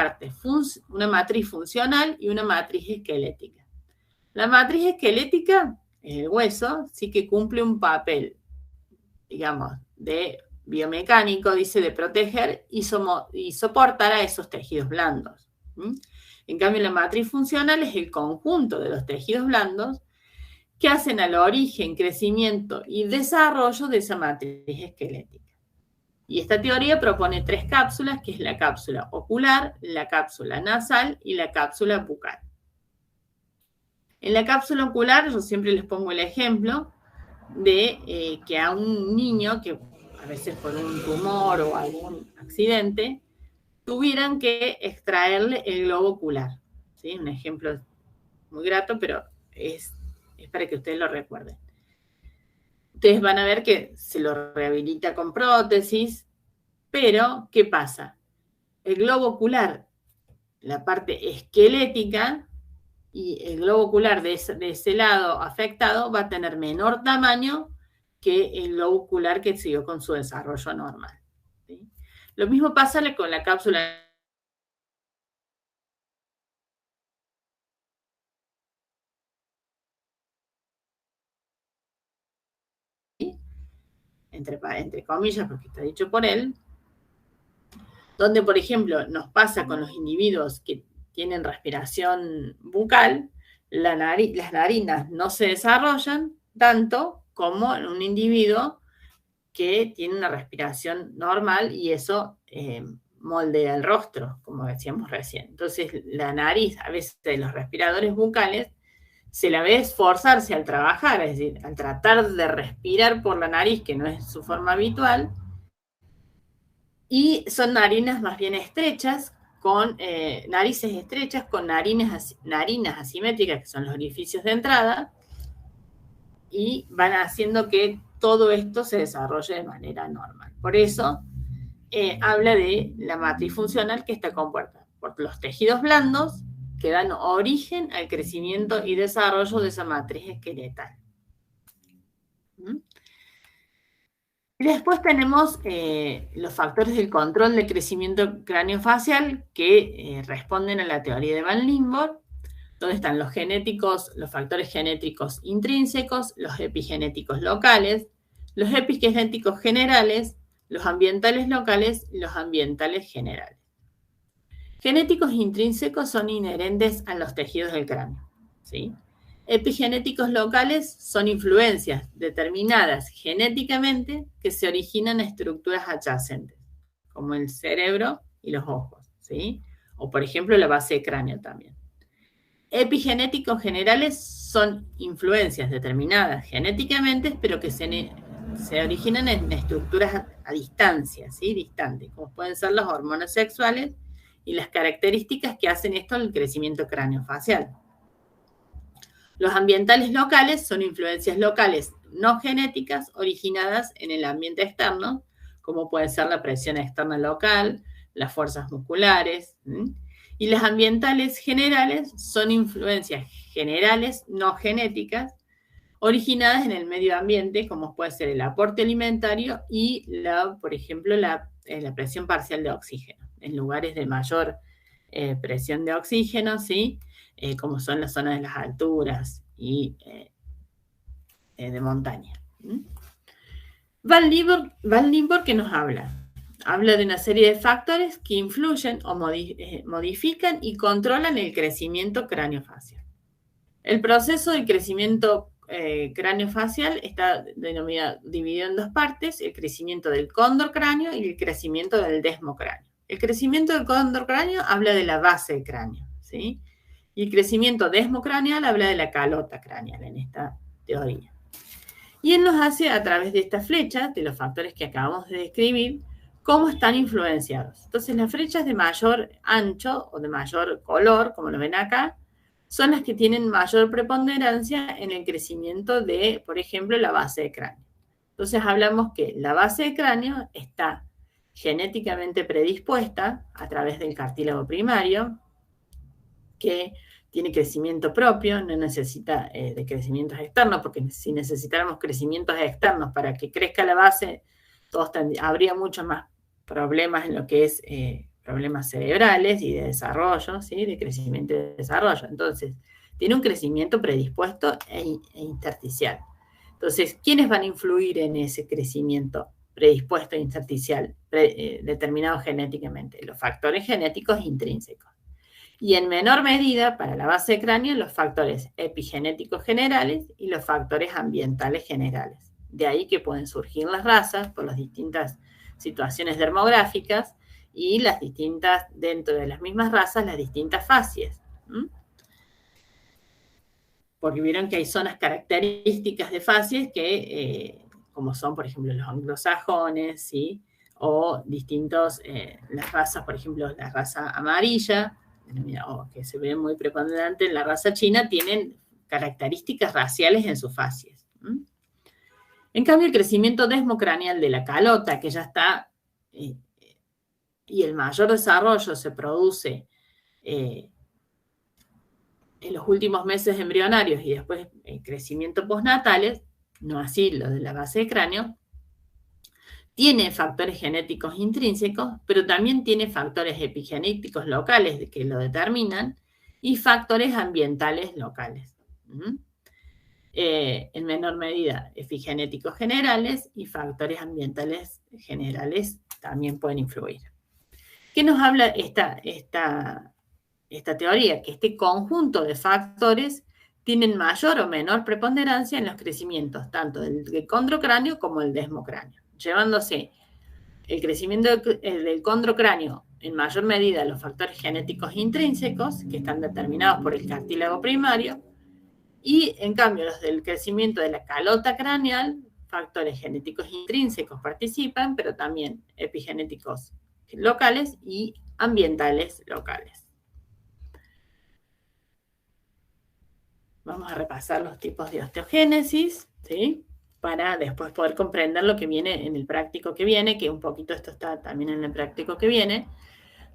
matriz funcional y una matriz esquelética. La matriz esquelética, el hueso, sí que cumple un papel, digamos, de biomecánico, dice, de proteger y soportar a esos tejidos blandos. En cambio, la matriz funcional es el conjunto de los tejidos blandos que hacen al origen, crecimiento y desarrollo de esa matriz esquelética. Y esta teoría propone tres cápsulas, que es la cápsula ocular, la cápsula nasal y la cápsula bucal. En la cápsula ocular, yo siempre les pongo el ejemplo de que a un niño, que a veces por un tumor o algún accidente, tuvieran que extraerle el globo ocular, ¿sí? Un ejemplo muy grato, pero es para que ustedes lo recuerden. Ustedes van a ver que se lo rehabilita con prótesis, pero ¿qué pasa? El globo ocular, la parte esquelética, y el globo ocular de ese lado afectado va a tener menor tamaño que el globo ocular que siguió con su desarrollo normal, ¿sí? Lo mismo pasa con la cápsula entre comillas, porque está dicho por él, donde, por ejemplo, nos pasa con los individuos que tienen respiración bucal, las narinas no se desarrollan tanto como en un individuo que tiene una respiración normal y eso moldea el rostro, como decíamos recién. Entonces, la nariz, a veces de los respiradores bucales, se la ve esforzarse al trabajar, es decir, al tratar de respirar por la nariz, que no es su forma habitual, y son narinas más bien estrechas, con narices estrechas, con narinas asimétricas, que son los orificios de entrada, y van haciendo que todo esto se desarrolle de manera normal. Por eso habla de la matriz funcional que está compuesta por los tejidos blandos que dan origen al crecimiento y desarrollo de esa matriz esqueletal. Y después tenemos los factores del control del crecimiento craneofacial que responden a la teoría de Van Limborg, donde están los factores genéticos intrínsecos, los epigenéticos locales, los epigenéticos generales, los ambientales locales y los ambientales generales. Genéticos intrínsecos son inherentes a los tejidos del cráneo, ¿sí? Epigenéticos locales son influencias determinadas genéticamente que se originan en estructuras adyacentes, como el cerebro y los ojos, ¿sí? O, por ejemplo, la base de cráneo también. Epigenéticos generales son influencias determinadas genéticamente, pero que se se originan en estructuras a distancia, ¿sí? Distantes, como pueden ser las hormonas sexuales y las características que hacen esto en el crecimiento craneofacial. Los ambientales locales son influencias locales no genéticas originadas en el ambiente externo, como puede ser la presión externa local, las fuerzas musculares, ¿sí? Y las ambientales generales son influencias generales no genéticas originadas en el medio ambiente, como puede ser el aporte alimentario y, por ejemplo, la presión parcial de oxígeno, en lugares de mayor presión de oxígeno, ¿sí? Como son las zonas de las alturas y de montaña. Van Limburg, ¿qué nos habla? Habla de una serie de factores que influyen o modifican y controlan el crecimiento craneofacial. El proceso de crecimiento craneofacial está dividido en dos partes: el crecimiento del cóndor cráneo y el crecimiento del desmocráneo. El crecimiento del cóndor cráneo habla de la base del cráneo, ¿sí? Y el crecimiento desmocraneal habla de la calota craneal en esta teoría. Y él nos hace, a través de esta flecha, de los factores que acabamos de describir, cómo están influenciados. Entonces, las flechas de mayor ancho o de mayor color, como lo ven acá, son las que tienen mayor preponderancia en el crecimiento de, por ejemplo, la base de cráneo. Entonces, hablamos que la base de cráneo está genéticamente predispuesta a través del cartílago primario, que tiene crecimiento propio, no necesita de crecimientos externos, porque si necesitáramos crecimientos externos para que crezca la base, habría muchos más problemas en lo que es problemas cerebrales y de desarrollo, ¿sí? De crecimiento y de desarrollo. Entonces, tiene un crecimiento predispuesto e intersticial. Entonces, ¿quiénes van a influir en ese crecimiento predispuesto e intersticial determinado genéticamente? Los factores genéticos intrínsecos. Y en menor medida, para la base de cráneo, los factores epigenéticos generales y los factores ambientales generales. De ahí que pueden surgir las razas por las distintas situaciones dermográficas y las distintas, dentro de las mismas razas, las distintas facies. Porque vieron que hay zonas características de facies que, como son, por ejemplo, los anglosajones, ¿sí? O distintos, las razas, por ejemplo, la raza amarilla, que se ve muy preponderante en la raza china, tienen características raciales en sus facies. En cambio, el crecimiento desmocraneal de la calota, que ya está, y el mayor desarrollo se produce en los últimos meses embrionarios y después el crecimiento postnatales, no así lo de la base de cráneo, tiene factores genéticos intrínsecos, pero también tiene factores epigenéticos locales que lo determinan y factores ambientales locales. En menor medida, epigenéticos generales y factores ambientales generales también pueden influir. ¿Qué nos habla esta teoría? Que este conjunto de factores tienen mayor o menor preponderancia en los crecimientos, tanto del condrocráneo como el desmocráneo, llevándose el crecimiento del condrocráneo en mayor medida a los factores genéticos intrínsecos, que están determinados por el cartílago primario, y en cambio los del crecimiento de la calota craneal, factores genéticos intrínsecos participan, pero también epigenéticos locales y ambientales locales. Vamos a repasar los tipos de osteogénesis, ¿sí? Para después poder comprender lo que viene en el práctico que viene, que un poquito esto está también en el práctico que viene,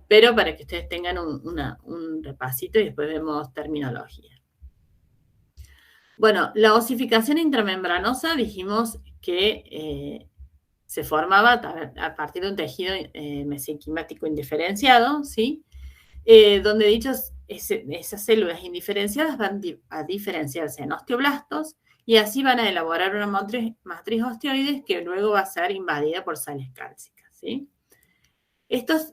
pero para que ustedes tengan un repasito y después vemos terminología. Bueno, la osificación intramembranosa dijimos que se formaba a partir de un tejido mesenquimático indiferenciado, ¿sí? Donde esas células indiferenciadas van a diferenciarse en osteoblastos y así van a elaborar una matriz osteoides que luego va a ser invadida por sales cálcicas, ¿sí? Estos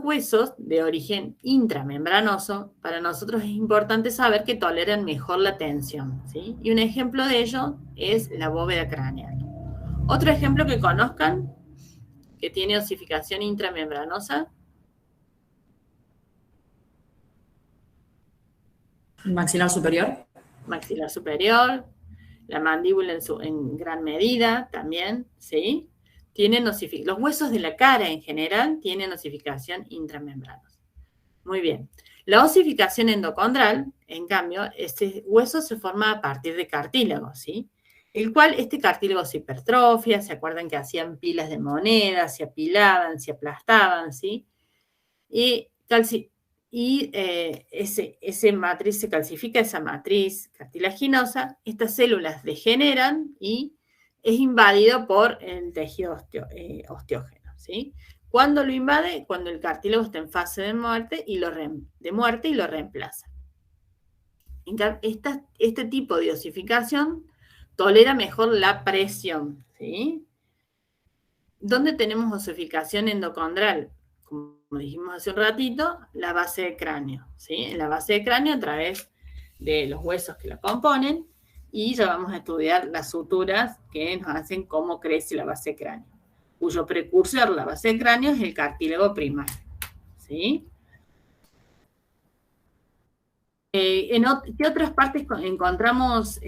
huesos de origen intramembranoso, para nosotros es importante saber que toleran mejor la tensión, ¿sí? Y un ejemplo de ello es la bóveda craneal. Otro ejemplo que conozcan, que tiene osificación intramembranosa. Maxilar superior. Maxilar superior. la mandíbula en gran medida también, ¿sí? Los huesos de la cara en general tienen osificación intramembranosa. Muy bien. La osificación endocondral, en cambio, este hueso se forma a partir de cartílago, ¿sí? El cual este cartílago se hipertrofia, ¿se acuerdan que hacían pilas de monedas, se apilaban, se aplastaban, ¿sí? Y esa matriz se calcifica, esa matriz cartilaginosa, estas células degeneran y es invadido por el tejido osteógeno, ¿sí? ¿Cuándo lo invade? Cuando el cartílago está en fase de muerte y lo reemplaza. Este tipo de osificación tolera mejor la presión, ¿sí? ¿Dónde tenemos osificación endocondral? Como dijimos hace un ratito, la base de cráneo, ¿sí? En la base de cráneo a través de los huesos que la componen, y ya vamos a estudiar las suturas que nos hacen cómo crece la base de cráneo, cuyo precursor, la base de cráneo, es el cartílago primario, ¿sí? ¿Qué otras partes encontramos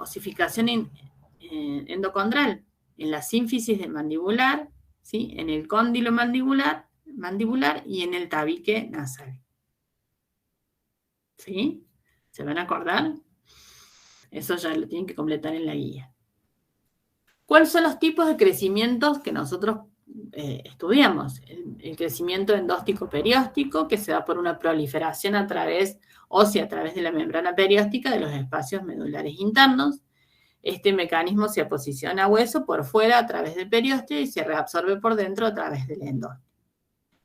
osificación endocondral? En la sínfisis mandibular, ¿sí? En el cóndilo mandibular y en el tabique nasal. ¿Sí? ¿Se van a acordar? Eso ya lo tienen que completar en la guía. ¿Cuáles son los tipos de crecimientos que nosotros estudiamos? El crecimiento endóstico perióstico, que se da por una proliferación ósea a través de la membrana perióstica de los espacios medulares internos. Este mecanismo se aposiciona a hueso por fuera a través del periósteo y se reabsorbe por dentro a través del endósteno.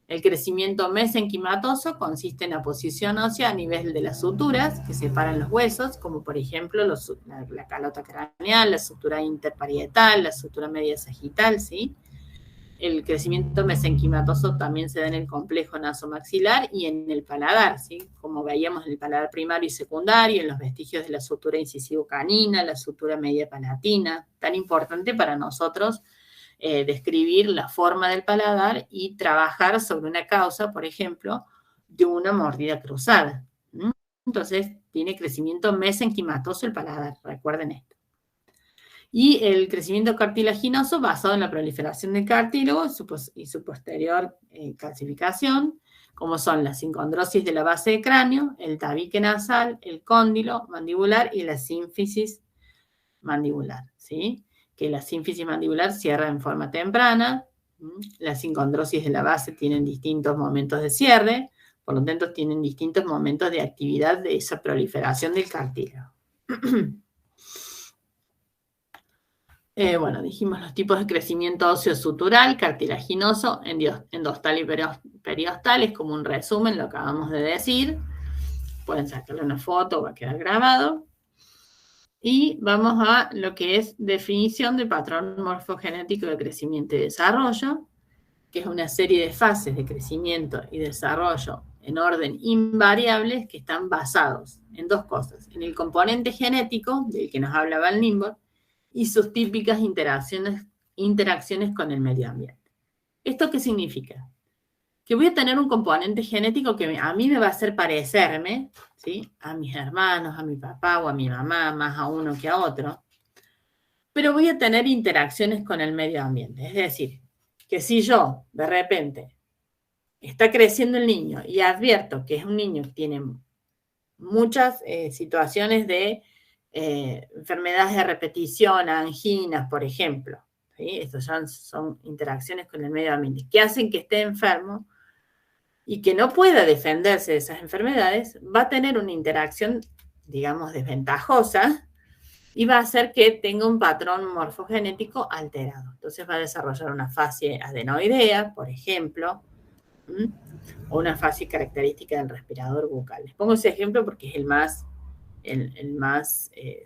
El crecimiento mesenquimatoso consiste en la posición ósea a nivel de las suturas que separan los huesos, como por ejemplo la calota craneal, la sutura interparietal, la sutura media sagital, ¿sí? El crecimiento mesenquimatoso también se da en el complejo nasomaxilar y en el paladar, ¿sí? Como veíamos en el paladar primario y secundario, en los vestigios de la sutura incisivo-canina, la sutura media palatina, tan importante para nosotros describir la forma del paladar y trabajar sobre una causa, por ejemplo, de una mordida cruzada. Entonces, tiene crecimiento mesenquimatoso el paladar, recuerden esto. Y el crecimiento cartilaginoso basado en la proliferación del cartílago y su posterior calcificación, como son la sincondrosis de la base de cráneo, el tabique nasal, el cóndilo mandibular y la sínfisis mandibular, ¿sí? Que la sínfisis mandibular cierra en forma temprana, la sincondrosis de la base tienen distintos momentos de cierre, por lo tanto tienen distintos momentos de actividad de esa proliferación del cartílago. Bueno, dijimos los tipos de crecimiento óseo sutural, cartilaginoso, endostal y periostal, es como un resumen, lo acabamos de decir. Pueden sacarle una foto, va a quedar grabado. Y vamos a lo que es definición de patrón morfogenético de crecimiento y desarrollo, que es una serie de fases de crecimiento y desarrollo en orden invariables que están basados en dos cosas: en el componente genético, del que nos hablaba el Nimbor, y sus típicas interacciones con el medio ambiente. ¿Esto qué significa? Que voy a tener un componente genético que a mí me va a hacer parecerme, ¿sí?, a mis hermanos, a mi papá o a mi mamá, más a uno que a otro, pero voy a tener interacciones con el medio ambiente. Es decir, que si yo, de repente, está creciendo el niño y advierto que es un niño que tiene muchas situaciones de enfermedades de repetición, anginas, por ejemplo, ¿sí? Estos ya son interacciones con el medio ambiente que hacen que esté enfermo y que no pueda defenderse de esas enfermedades, va a tener una interacción, digamos, desventajosa y va a hacer que tenga un patrón morfogenético alterado. Entonces va a desarrollar una fase adenoidea, por ejemplo, o una fase característica del respirador bucal. Les pongo ese ejemplo porque es el más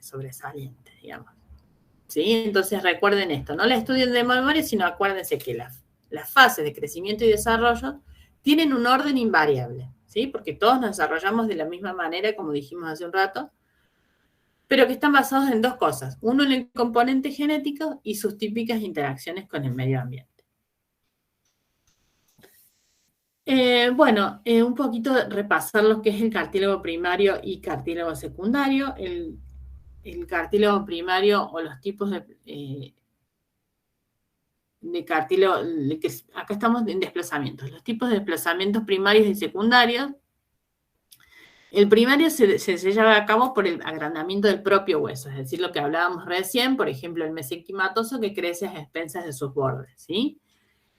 sobresaliente, digamos. ¿Sí? Entonces recuerden esto, no la estudien de memoria, sino acuérdense que las fases de crecimiento y desarrollo tienen un orden invariable, ¿sí? Porque todos nos desarrollamos de la misma manera, como dijimos hace un rato, pero que están basados en dos cosas: uno, en el componente genético y sus típicas interacciones con el medio ambiente. Bueno, un poquito repasar lo que es el cartílago primario y cartílago secundario. El el cartílago primario o los tipos de cartílago, acá estamos en desplazamientos, los tipos de desplazamientos primarios y secundarios. El primario se lleva a cabo por el agrandamiento del propio hueso, es decir, lo que hablábamos recién, por ejemplo, el mesenquimatoso que crece a expensas de sus bordes, ¿sí?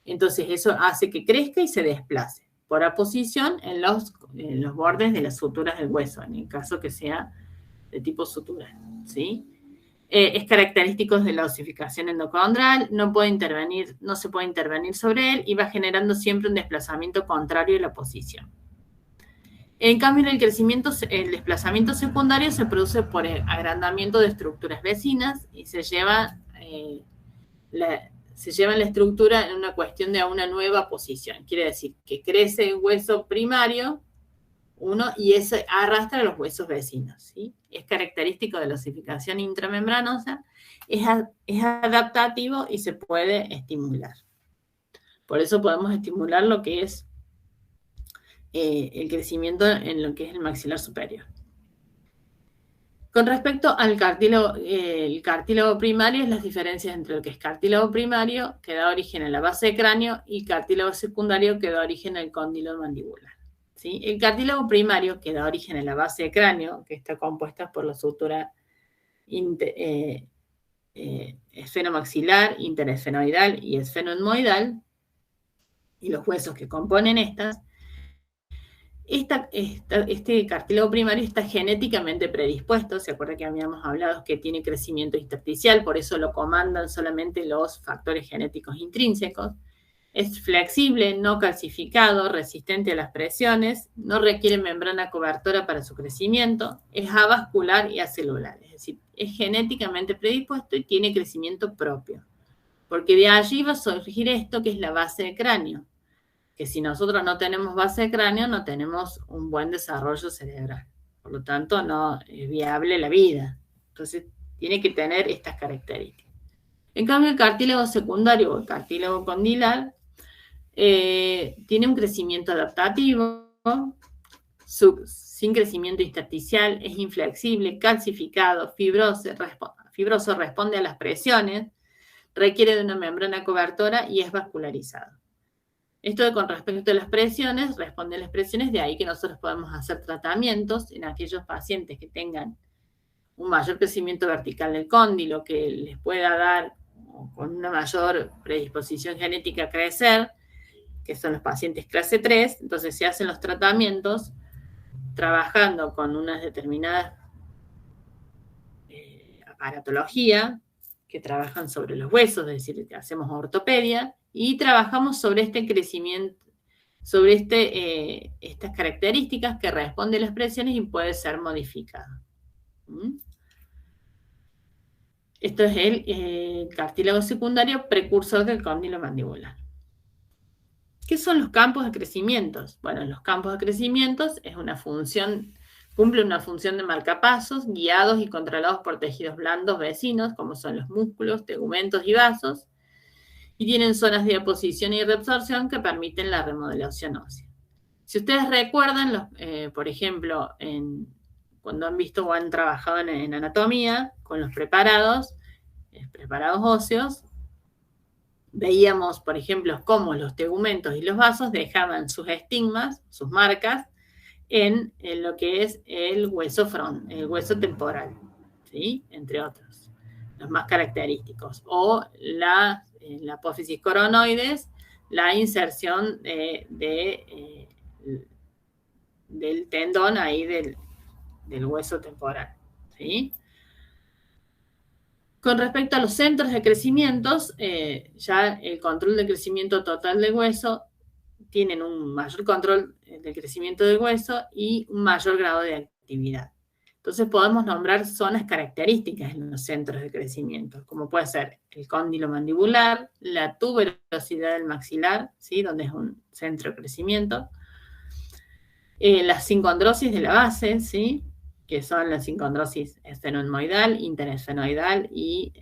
Entonces eso hace que crezca y se desplace por aposición en los bordes de las suturas del hueso, en el caso que sea de tipo sutural, ¿sí? Es característico de la osificación endocondral, no se puede intervenir sobre él y va generando siempre un desplazamiento contrario a la posición. En cambio, el desplazamiento secundario se produce por el agrandamiento de estructuras vecinas y se lleva la estructura en una cuestión de una nueva posición. Quiere decir que crece el hueso primario, y eso arrastra a los huesos vecinos, ¿sí? Es característico de la osificación intramembranosa, es adaptativo y se puede estimular. Por eso podemos estimular lo que es el crecimiento en lo que es el maxilar superior. Con respecto al cartílago, el cartílago primario, es las diferencias entre lo que es cartílago primario, que da origen a la base de cráneo, y cartílago secundario, que da origen al cóndilo mandibular. ¿Sí? El cartílago primario, que da origen a la base de cráneo, que está compuesta por la sutura esfenomaxilar, interesfenoidal y esfenoetmoidal, y los huesos que componen estas, este cartílago primario está genéticamente predispuesto. Se acuerda que habíamos hablado que tiene crecimiento intersticial, por eso lo comandan solamente los factores genéticos intrínsecos. Es flexible, no calcificado, resistente a las presiones, no requiere membrana cobertora para su crecimiento, es avascular y acelular, es decir, es genéticamente predispuesto y tiene crecimiento propio. Porque de allí va a surgir esto que es la base de cráneo, que si nosotros no tenemos base de cráneo, no tenemos un buen desarrollo cerebral. Por lo tanto, no es viable la vida. Entonces, tiene que tener estas características. En cambio, el cartílago secundario o el cartílago condilar tiene un crecimiento adaptativo, sin crecimiento intersticial, es inflexible, calcificado, fibroso, responde a las presiones, requiere de una membrana cobertora y es vascularizado. Esto con respecto a las presiones, responde a las presiones, de ahí que nosotros podemos hacer tratamientos en aquellos pacientes que tengan un mayor crecimiento vertical del cóndilo, que les pueda dar con una mayor predisposición genética a crecer, que son los pacientes clase 3, entonces se hacen los tratamientos trabajando con unas determinadas aparatología que trabajan sobre los huesos, es decir, que hacemos ortopedia, y trabajamos sobre este crecimiento, sobre estas características que responden a las presiones y puede ser modificado. Esto es el cartílago secundario precursor del cóndilo mandibular. ¿Qué son los campos de crecimiento? Bueno, los campos de crecimiento es una función, cumple una función de marcapasos guiados y controlados por tejidos blandos vecinos, como son los músculos, tegumentos y vasos, y tienen zonas de aposición y reabsorción que permiten la remodelación ósea. Si ustedes recuerdan, por ejemplo, cuando han visto o han trabajado en anatomía con los preparados óseos, veíamos, por ejemplo, cómo los tegumentos y los vasos dejaban sus estigmas, sus marcas, en lo que es el hueso temporal, ¿sí? Entre otros, los más característicos. O en la apófisis coronoides, la inserción del tendón ahí del hueso temporal, ¿sí? Con respecto a los centros de crecimiento, ya el control del crecimiento total del hueso tienen un mayor control del crecimiento del hueso y un mayor grado de actividad. Entonces podemos nombrar zonas características en los centros de crecimiento, como puede ser el cóndilo mandibular, la tuberosidad del maxilar, ¿sí? Donde es un centro de crecimiento, la sincondrosis de la base, ¿sí? Que son la sincondrosis esfenoetmoidal, interesfenoidal y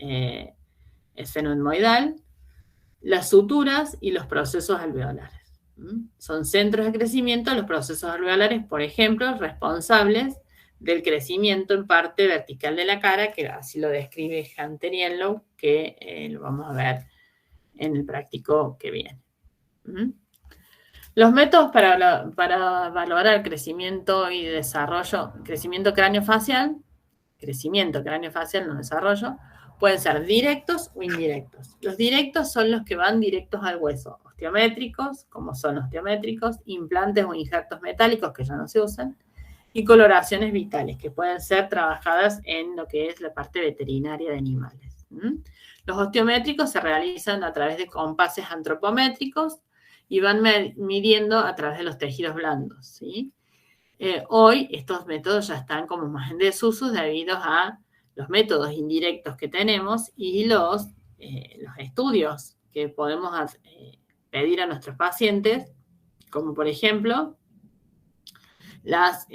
esfenoetmoidal, las suturas y los procesos alveolares. Son centros de crecimiento los procesos alveolares, por ejemplo, responsables del crecimiento en parte vertical de la cara, que así lo describe Hunter y Enlow, que lo vamos a ver en el práctico que viene. Los métodos para valorar crecimiento y desarrollo, crecimiento craneofacial, no desarrollo, pueden ser directos o indirectos. Los directos son los que van directos al hueso, osteométricos, como son osteométricos, implantes o injertos metálicos que ya no se usan, y coloraciones vitales, que pueden ser trabajadas en lo que es la parte veterinaria de animales. Los osteométricos se realizan a través de compases antropométricos y van midiendo a través de los tejidos blandos, ¿sí? Hoy estos métodos ya están como más en desuso debido a los métodos indirectos que tenemos y los estudios que podemos pedir a nuestros pacientes, como por ejemplo las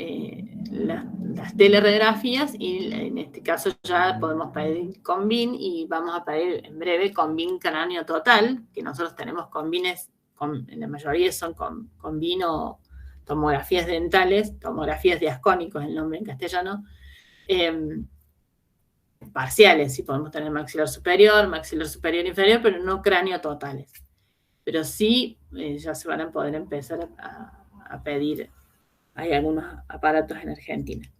teleradiografías, y en este caso ya podemos pedir CONBIN, y vamos a pedir en breve CONBIN cráneo total, que nosotros tenemos CONBINes, la mayoría son CONBIN o tomografías dentales, tomografías diascónicos, el nombre en castellano, parciales, sí podemos tener maxilar superior inferior, pero no cráneo totales. Pero sí, ya se van a poder empezar a pedir. Hay algunos aparatos en Argentina.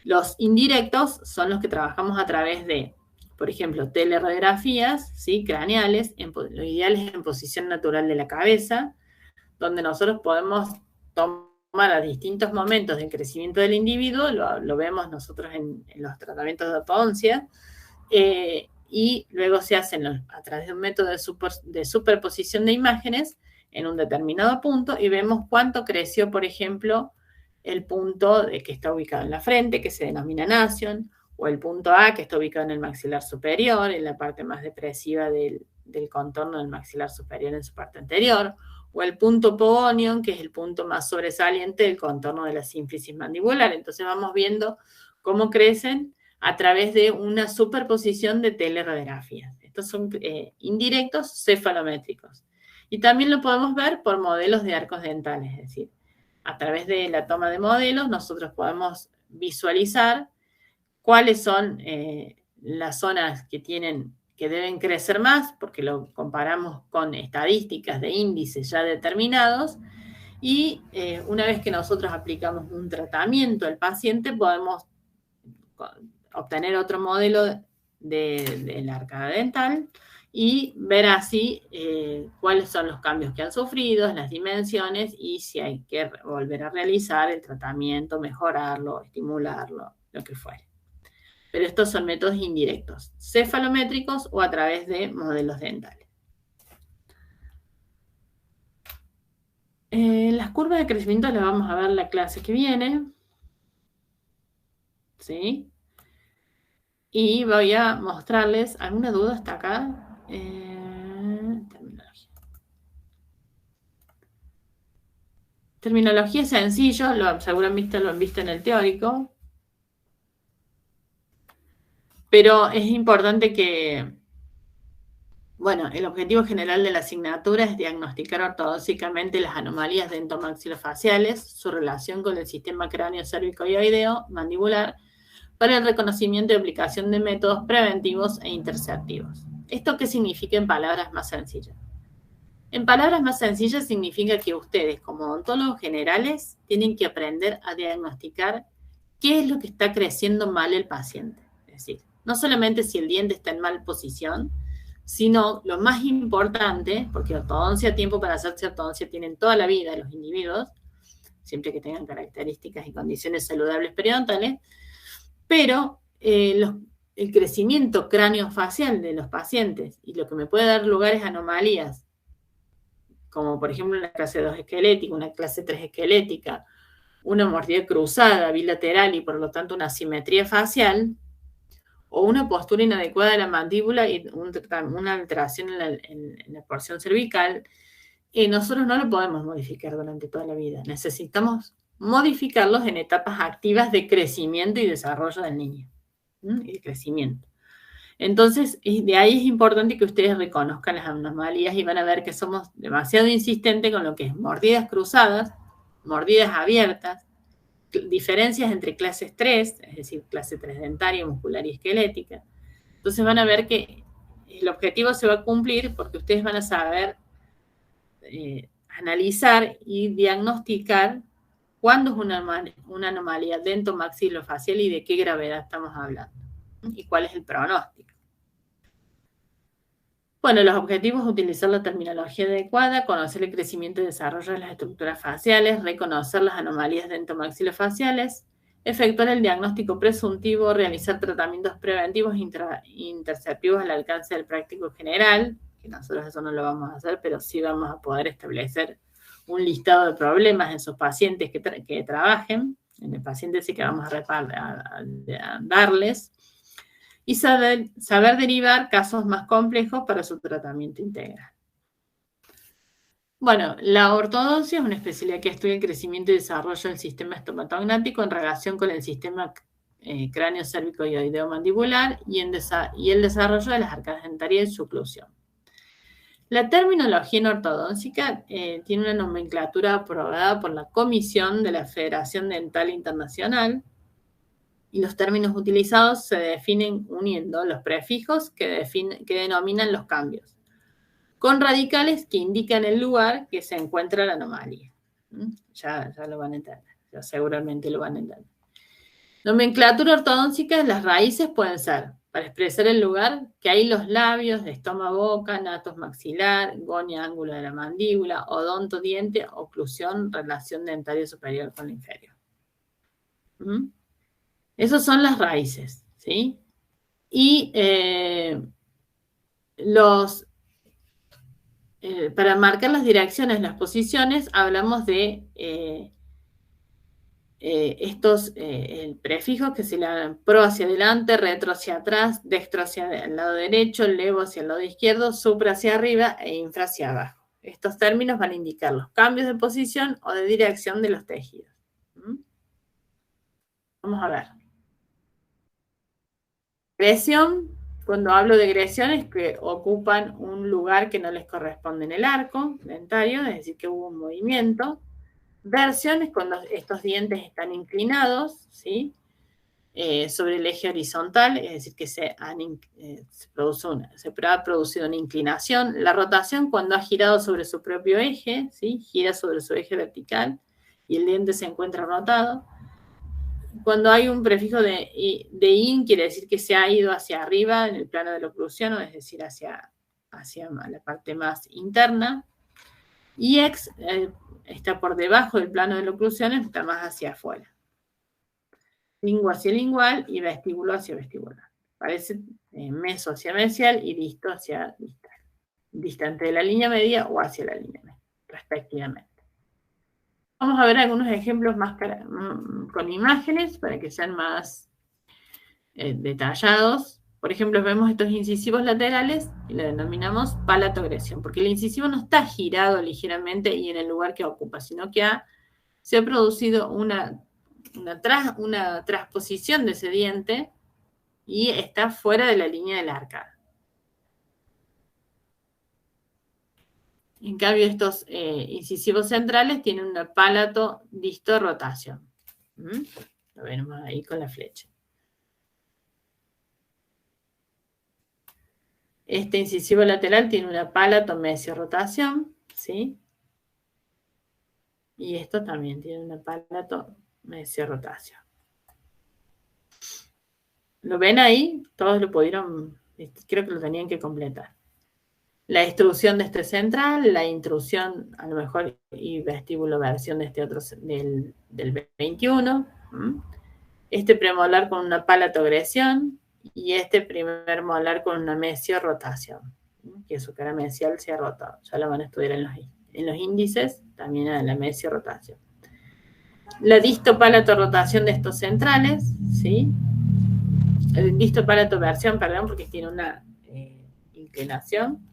Los indirectos son los que trabajamos a través de, por ejemplo, teleradiografías, ¿sí? Craneales, lo ideal es en posición natural de la cabeza, donde nosotros podemos tomar a distintos momentos del crecimiento del individuo, lo vemos nosotros en los tratamientos de ortodoncia, y luego se hacen a través de un método de superposición de imágenes en un determinado punto y vemos cuánto creció, por ejemplo, el punto que está ubicado en la frente, que se denomina nasion, o el punto A, que está ubicado en el maxilar superior, en la parte más depresiva del contorno del maxilar superior en su parte anterior, o el punto Pogonion, que es el punto más sobresaliente del contorno de la sínfisis mandibular. Entonces vamos viendo cómo crecen a través de una superposición de teleradiografías. Estos son indirectos cefalométricos. Y también lo podemos ver por modelos de arcos dentales, es decir, a través de la toma de modelos nosotros podemos visualizar cuáles son las zonas que deben crecer más, porque lo comparamos con estadísticas de índices ya determinados, y una vez que nosotros aplicamos un tratamiento al paciente, podemos obtener otro modelo del arcada dental y ver así cuáles son los cambios que han sufrido, las dimensiones, y si hay que volver a realizar el tratamiento, mejorarlo, estimularlo, lo que fuere. Pero estos son métodos indirectos, cefalométricos o a través de modelos dentales. Las curvas de crecimiento las vamos a ver la clase que viene. ¿Sí? Y voy a mostrarles, ¿alguna duda hasta acá? Terminología. Terminología es sencillo, seguramente lo han visto en el teórico. Pero es importante que, bueno, el objetivo general de la asignatura es diagnosticar ortodóncicamente las anomalías dentomaxilofaciales, su relación con el sistema cráneo-cérvico-oideo mandibular, para el reconocimiento y aplicación de métodos preventivos e interceptivos. ¿Esto qué significa en palabras más sencillas? En palabras más sencillas significa que ustedes, como odontólogos generales, tienen que aprender a diagnosticar qué es lo que está creciendo mal el paciente. Es decir, no solamente si el diente está en mal posición, sino lo más importante, porque ortodoncia, tiempo para hacerse ortodoncia tienen toda la vida los individuos, siempre que tengan características y condiciones saludables periodontales, pero el crecimiento craneofacial de los pacientes y lo que me puede dar lugar es anomalías, como por ejemplo una clase 2 esquelética, una clase 3 esquelética, una mordida cruzada, bilateral y por lo tanto una asimetría facial, o una postura inadecuada de la mandíbula y una alteración en la porción cervical, nosotros no lo podemos modificar durante toda la vida. Necesitamos modificarlos en etapas activas de crecimiento y desarrollo del niño. Y de crecimiento. Entonces, de ahí es importante que ustedes reconozcan las anomalías y van a ver que somos demasiado insistentes con lo que es mordidas cruzadas, mordidas abiertas, diferencias entre clases 3, es decir, clase 3 dentaria, muscular y esquelética. Entonces van a ver que el objetivo se va a cumplir porque ustedes van a saber analizar y diagnosticar cuándo es una anomalía dentomaxilofacial y de qué gravedad estamos hablando, y cuál es el pronóstico. Bueno, los objetivos: utilizar la terminología adecuada, conocer el crecimiento y desarrollo de las estructuras faciales, reconocer las anomalías dentomaxilofaciales, efectuar el diagnóstico presuntivo, realizar tratamientos preventivos interceptivos al alcance del práctico general, que nosotros eso no lo vamos a hacer, pero sí vamos a poder establecer un listado de problemas en sus pacientes que trabajen, en el paciente sí que vamos a darles, y saber derivar casos más complejos para su tratamiento integral. Bueno, la ortodoncia es una especialidad que estudia el crecimiento y desarrollo del sistema estomatognático en relación con el sistema cráneo cérvico y oideo-mandibular y el desarrollo de las arcadas dentarias y su oclusión. La terminología en ortodóntica tiene una nomenclatura aprobada por la Comisión de la Federación Dental Internacional, y los términos utilizados se definen uniendo los prefijos que denominan los cambios, con radicales que indican el lugar que se encuentra la anomalía. Ya lo van a entender, ya seguramente lo van a entender. Nomenclatura ortodóntica: las raíces pueden ser, para expresar el lugar, que hay los labios, estoma-boca, natos maxilar, gonia, ángulo de la mandíbula, odonto, diente, oclusión, relación dentaria superior con la inferior. Esas son las raíces, ¿sí? Y para marcar las direcciones, las posiciones, hablamos de estos prefijos que se le dan: pro hacia adelante, retro hacia atrás, dextro hacia el lado derecho, levo hacia el lado izquierdo, supra hacia arriba e infra hacia abajo. Estos términos van a indicar los cambios de posición o de dirección de los tejidos. Vamos a ver. Gresión: cuando hablo de gresión es que ocupan un lugar que no les corresponde en el arco dentario, es decir, que hubo un movimiento. Versión es cuando estos dientes están inclinados, ¿sí? Sobre el eje horizontal, es decir, que se ha producido una inclinación. La rotación, cuando ha girado sobre su propio eje, ¿sí? Gira sobre su eje vertical y el diente se encuentra rotado. Cuando hay un prefijo de in, quiere decir que se ha ido hacia arriba en el plano de la oclusión, es decir, hacia la parte más interna. Y ex está por debajo del plano de la oclusión, está más hacia afuera. Lingua hacia lingual y vestíbulo hacia vestibular. Parece meso hacia mesial y disto hacia distal. Distante de la línea media o hacia la línea media, respectivamente. Vamos a ver algunos ejemplos más con imágenes para que sean más detallados. Por ejemplo, vemos estos incisivos laterales y lo denominamos palatogresión, porque el incisivo no está girado ligeramente y en el lugar que ocupa, sino que se ha producido una transposición de ese diente y está fuera de la línea de la arcada. En cambio, estos incisivos centrales tienen una palato-distorrotación. Lo vemos ahí con la flecha. Este incisivo lateral tiene una palato-mesiorrotación, ¿sí? Y esto también tiene una palato-mesiorrotación. ¿Lo ven ahí? Todos lo pudieron, creo que lo tenían que completar. La extrusión de este central, la intrusión, a lo mejor, y vestíbulo versión de este otro, del 21. Este premolar con una palatogresión y este primer molar con una mesiorrotación, que su cara mesial se ha rotado. Ya lo van a estudiar en los índices, también a la mesiorrotación. La distopalatorrotación de estos centrales, ¿sí? El distopalatoversión, perdón, porque tiene una inclinación.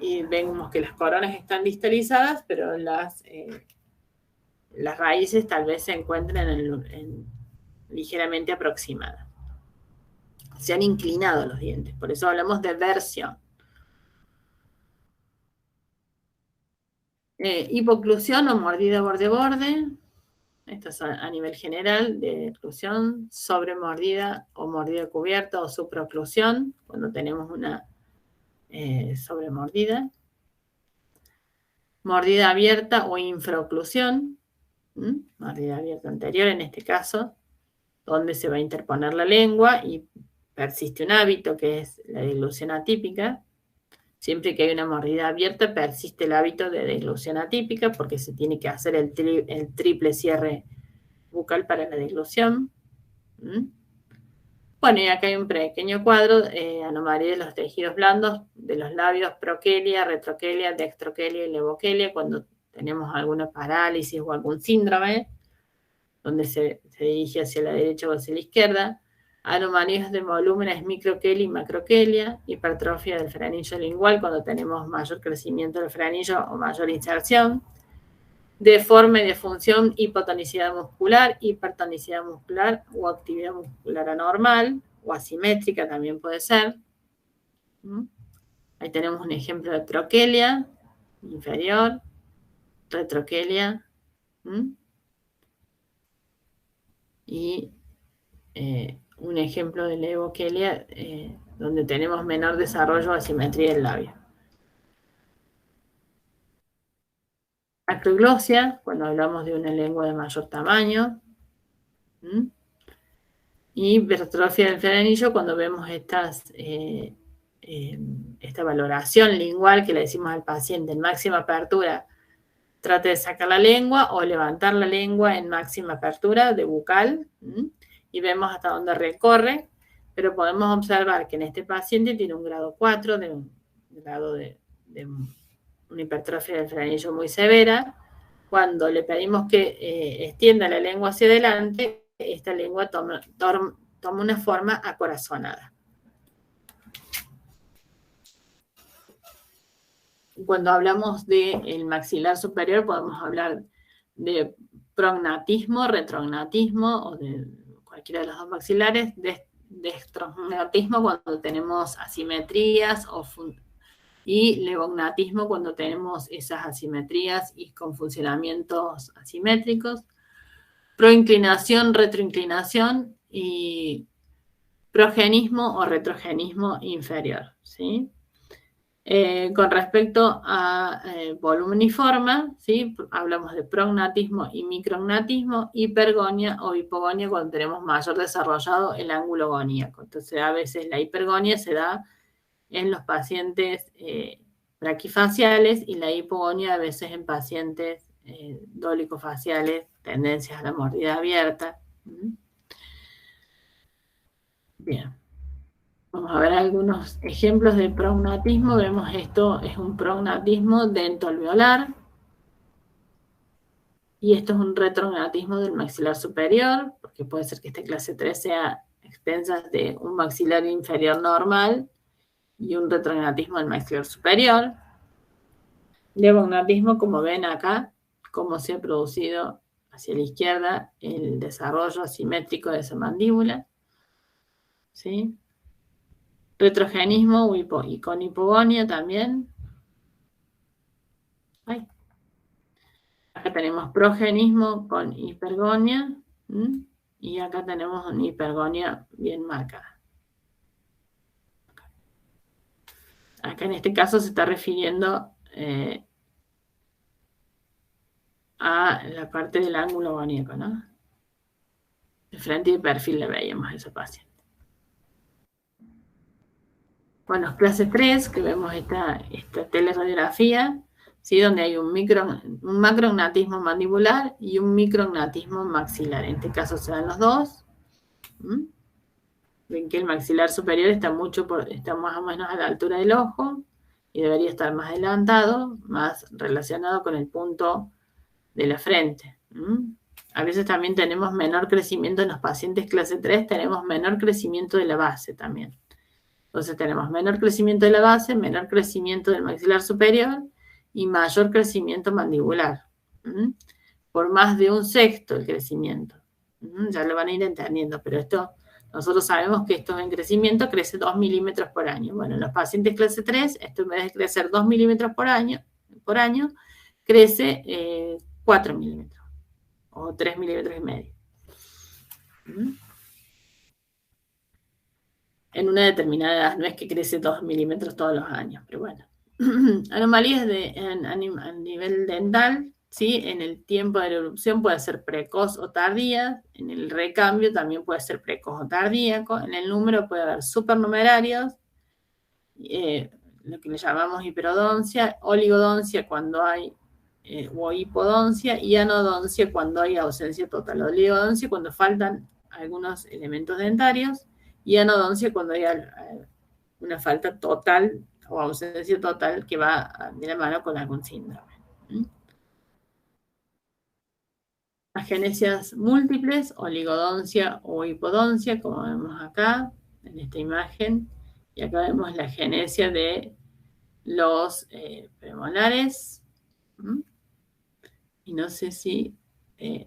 Y vemos que las coronas están distalizadas, pero las raíces tal vez se encuentren ligeramente aproximadas. Se han inclinado los dientes, por eso hablamos de versión. Hipoclusión o mordida borde-borde. Esto es a nivel general de oclusión, sobremordida o mordida cubierta o supraoclusión, cuando tenemos una sobremordida. Mordida abierta o infraoclusión, mordida abierta anterior en este caso, donde se va a interponer la lengua y persiste un hábito que es la deglución atípica. Siempre que hay una mordida abierta persiste el hábito de deglución atípica porque se tiene que hacer el triple cierre bucal para la deglución. Bueno, y acá hay un pequeño cuadro, anomalía de los tejidos blandos, de los labios, proquelia, retroquelia, dextroquelia y levoquelia, cuando tenemos alguna parálisis o algún síndrome, donde se dirige hacia la derecha o hacia la izquierda. Anomalías de volúmenes microquelia y macroquelia, hipertrofia del frenillo lingual, cuando tenemos mayor crecimiento del frenillo o mayor inserción. Deforme de función, hipotonicidad muscular, hipertonicidad muscular o actividad muscular anormal o asimétrica también puede ser. Ahí tenemos un ejemplo de troquelia inferior, retroquelia y un ejemplo de levoquelia donde tenemos menor desarrollo o asimetría del labio. Acroglosia, cuando hablamos de una lengua de mayor tamaño. Y hipertrofia del frenillo, cuando vemos esta valoración lingual que le decimos al paciente en máxima apertura, trate de sacar la lengua o levantar la lengua en máxima apertura de bucal, y vemos hasta dónde recorre, pero podemos observar que en este paciente tiene un grado 4 de una hipertrofia del frenillo muy severa. Cuando le pedimos que extienda la lengua hacia adelante, esta lengua toma una forma acorazonada. Cuando hablamos del maxilar superior, podemos hablar de prognatismo, retrognatismo, o de cualquiera de los dos maxilares, de destrognatismo cuando tenemos asimetrías y levognatismo cuando tenemos esas asimetrías y con funcionamientos asimétricos. Proinclinación, retroinclinación y progenismo o retrogenismo inferior, ¿sí? Con respecto a volumen y forma, ¿sí? Hablamos de prognatismo y micrognatismo, hipergonia o hipogonia cuando tenemos mayor desarrollado el ángulo goníaco. Entonces, a veces la hipergonia se da en los pacientes braquifaciales y la hipogonia a veces en pacientes dólico-faciales, tendencias a la mordida abierta. Bien. Vamos a ver algunos ejemplos de prognatismo. Vemos esto es un prognatismo dentoalveolar. Y esto es un retrognatismo del maxilar superior, porque puede ser que esta clase 3 sea expensas de un maxilar inferior normal y un retrognatismo del maxilar superior. Levognatismo, como ven acá, cómo se ha producido hacia la izquierda el desarrollo asimétrico de esa mandíbula. ¿Sí? Retrogenismo y con hipogonia también. Ay. Acá tenemos progenismo con hipergonia. Y acá tenemos una hipergonia bien marcada. Acá en este caso se está refiriendo a la parte del ángulo goníaco, ¿no? De frente y de perfil le veíamos a ese paciente. Bueno, clase 3, que vemos esta teleradiografía, ¿sí? Donde hay un macrognatismo mandibular y un micrognatismo maxilar. En este caso se dan los dos. Ven que el maxilar superior está más o menos a la altura del ojo y debería estar más adelantado, más relacionado con el punto de la frente. A veces también tenemos menor crecimiento en los pacientes clase 3, tenemos menor crecimiento de la base también. Entonces tenemos menor crecimiento de la base, menor crecimiento del maxilar superior y mayor crecimiento mandibular. Por más de 1/6 el crecimiento. Ya lo van a ir entendiendo, pero esto, nosotros sabemos que esto en crecimiento crece 2 milímetros por año. Bueno, en los pacientes clase 3, esto en vez de crecer 2 milímetros por año crece 4 milímetros o 3,5 milímetros. En una determinada edad, no es que crece 2 milímetros todos los años, pero bueno. Anomalías a nivel dental, ¿sí? En el tiempo de la erupción puede ser precoz o tardía, en el recambio también puede ser precoz o tardíaco, en el número puede haber supernumerarios, lo que le llamamos hiperodoncia, oligodoncia cuando hay, o hipodoncia, y anodoncia cuando hay ausencia total. Oligodoncia cuando faltan algunos elementos dentarios, y anodoncia cuando hay una falta total o ausencia total que va de la mano con algún síndrome. Agenesias múltiples, oligodoncia o hipodoncia, como vemos acá en esta imagen, y acá vemos la agenesia de los premolares, y no sé si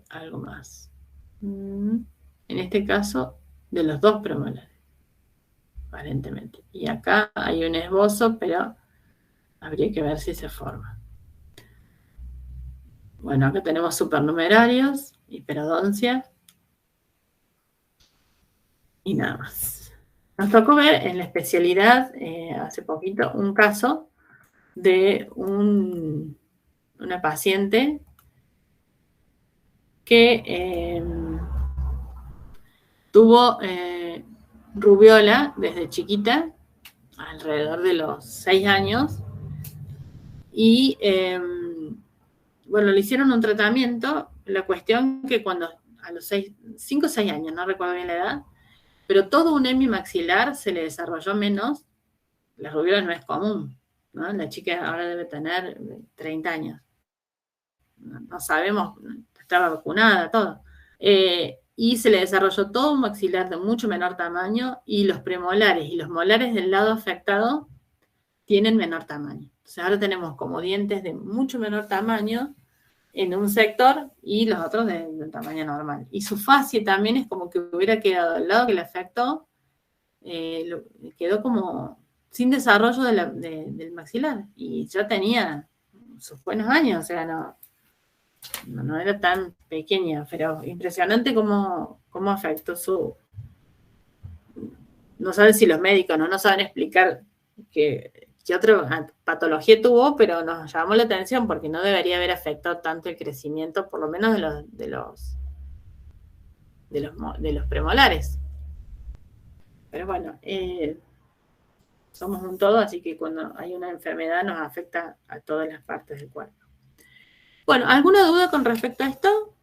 algo más. En este caso, de los dos premolares, aparentemente. Y acá hay un esbozo, pero habría que ver si se forma. Bueno, acá tenemos supernumerarios, hiperodoncia, y nada más. Nos tocó ver en la especialidad, hace poquito, un caso de una paciente que tuvo rubiola desde chiquita, alrededor de los 6 años, y bueno, le hicieron un tratamiento. La cuestión que cuando a los 5 o 6 años, no recuerdo bien la edad, pero todo un hemimaxilar se le desarrolló menos. La rubiola no es común, ¿no? La chica ahora debe tener 30 años. No sabemos, estaba vacunada, todo. Y se le desarrolló todo un maxilar de mucho menor tamaño, y los premolares y los molares del lado afectado tienen menor tamaño. Entonces ahora tenemos como dientes de mucho menor tamaño en un sector y los otros de tamaño normal. Y su fascia también es como que hubiera quedado al lado que le afectó, quedó como sin desarrollo del maxilar. Y ya tenía sus buenos años, o sea, no era tan pequeña, pero impresionante cómo afectó su... No saben si los médicos no saben explicar qué otra patología tuvo, pero nos llamó la atención porque no debería haber afectado tanto el crecimiento, por lo menos de los premolares. Pero bueno, somos un todo, así que cuando hay una enfermedad nos afecta a todas las partes del cuerpo. Bueno, ¿alguna duda con respecto a esto?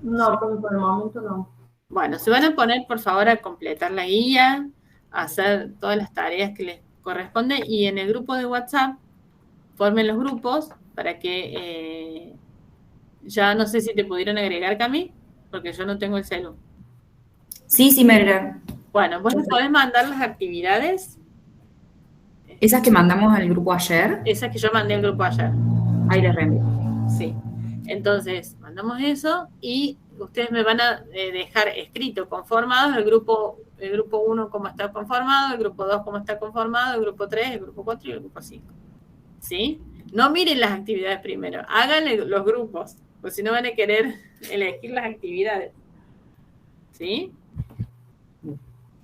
No, por el momento no. Bueno, se van a poner, por favor, a completar la guía, a hacer todas las tareas que les corresponde, y en el grupo de WhatsApp formen los grupos para que ya no sé si te pudieron agregar, Cami, porque yo no tengo el celu. Sí, me agrega. Bueno, vos les podés mandar las actividades. ¿Esas que mandamos al grupo ayer? Esas que yo mandé al grupo ayer. Ahí les reenvío. Sí. Entonces, mandamos eso y ustedes me van a dejar escrito, conformados, el grupo 1 cómo está conformado, el grupo 2 cómo está conformado, el grupo 3, el grupo 4 y el grupo 5. ¿Sí? No miren las actividades primero, háganle los grupos, porque si no van a querer elegir las actividades. ¿Sí?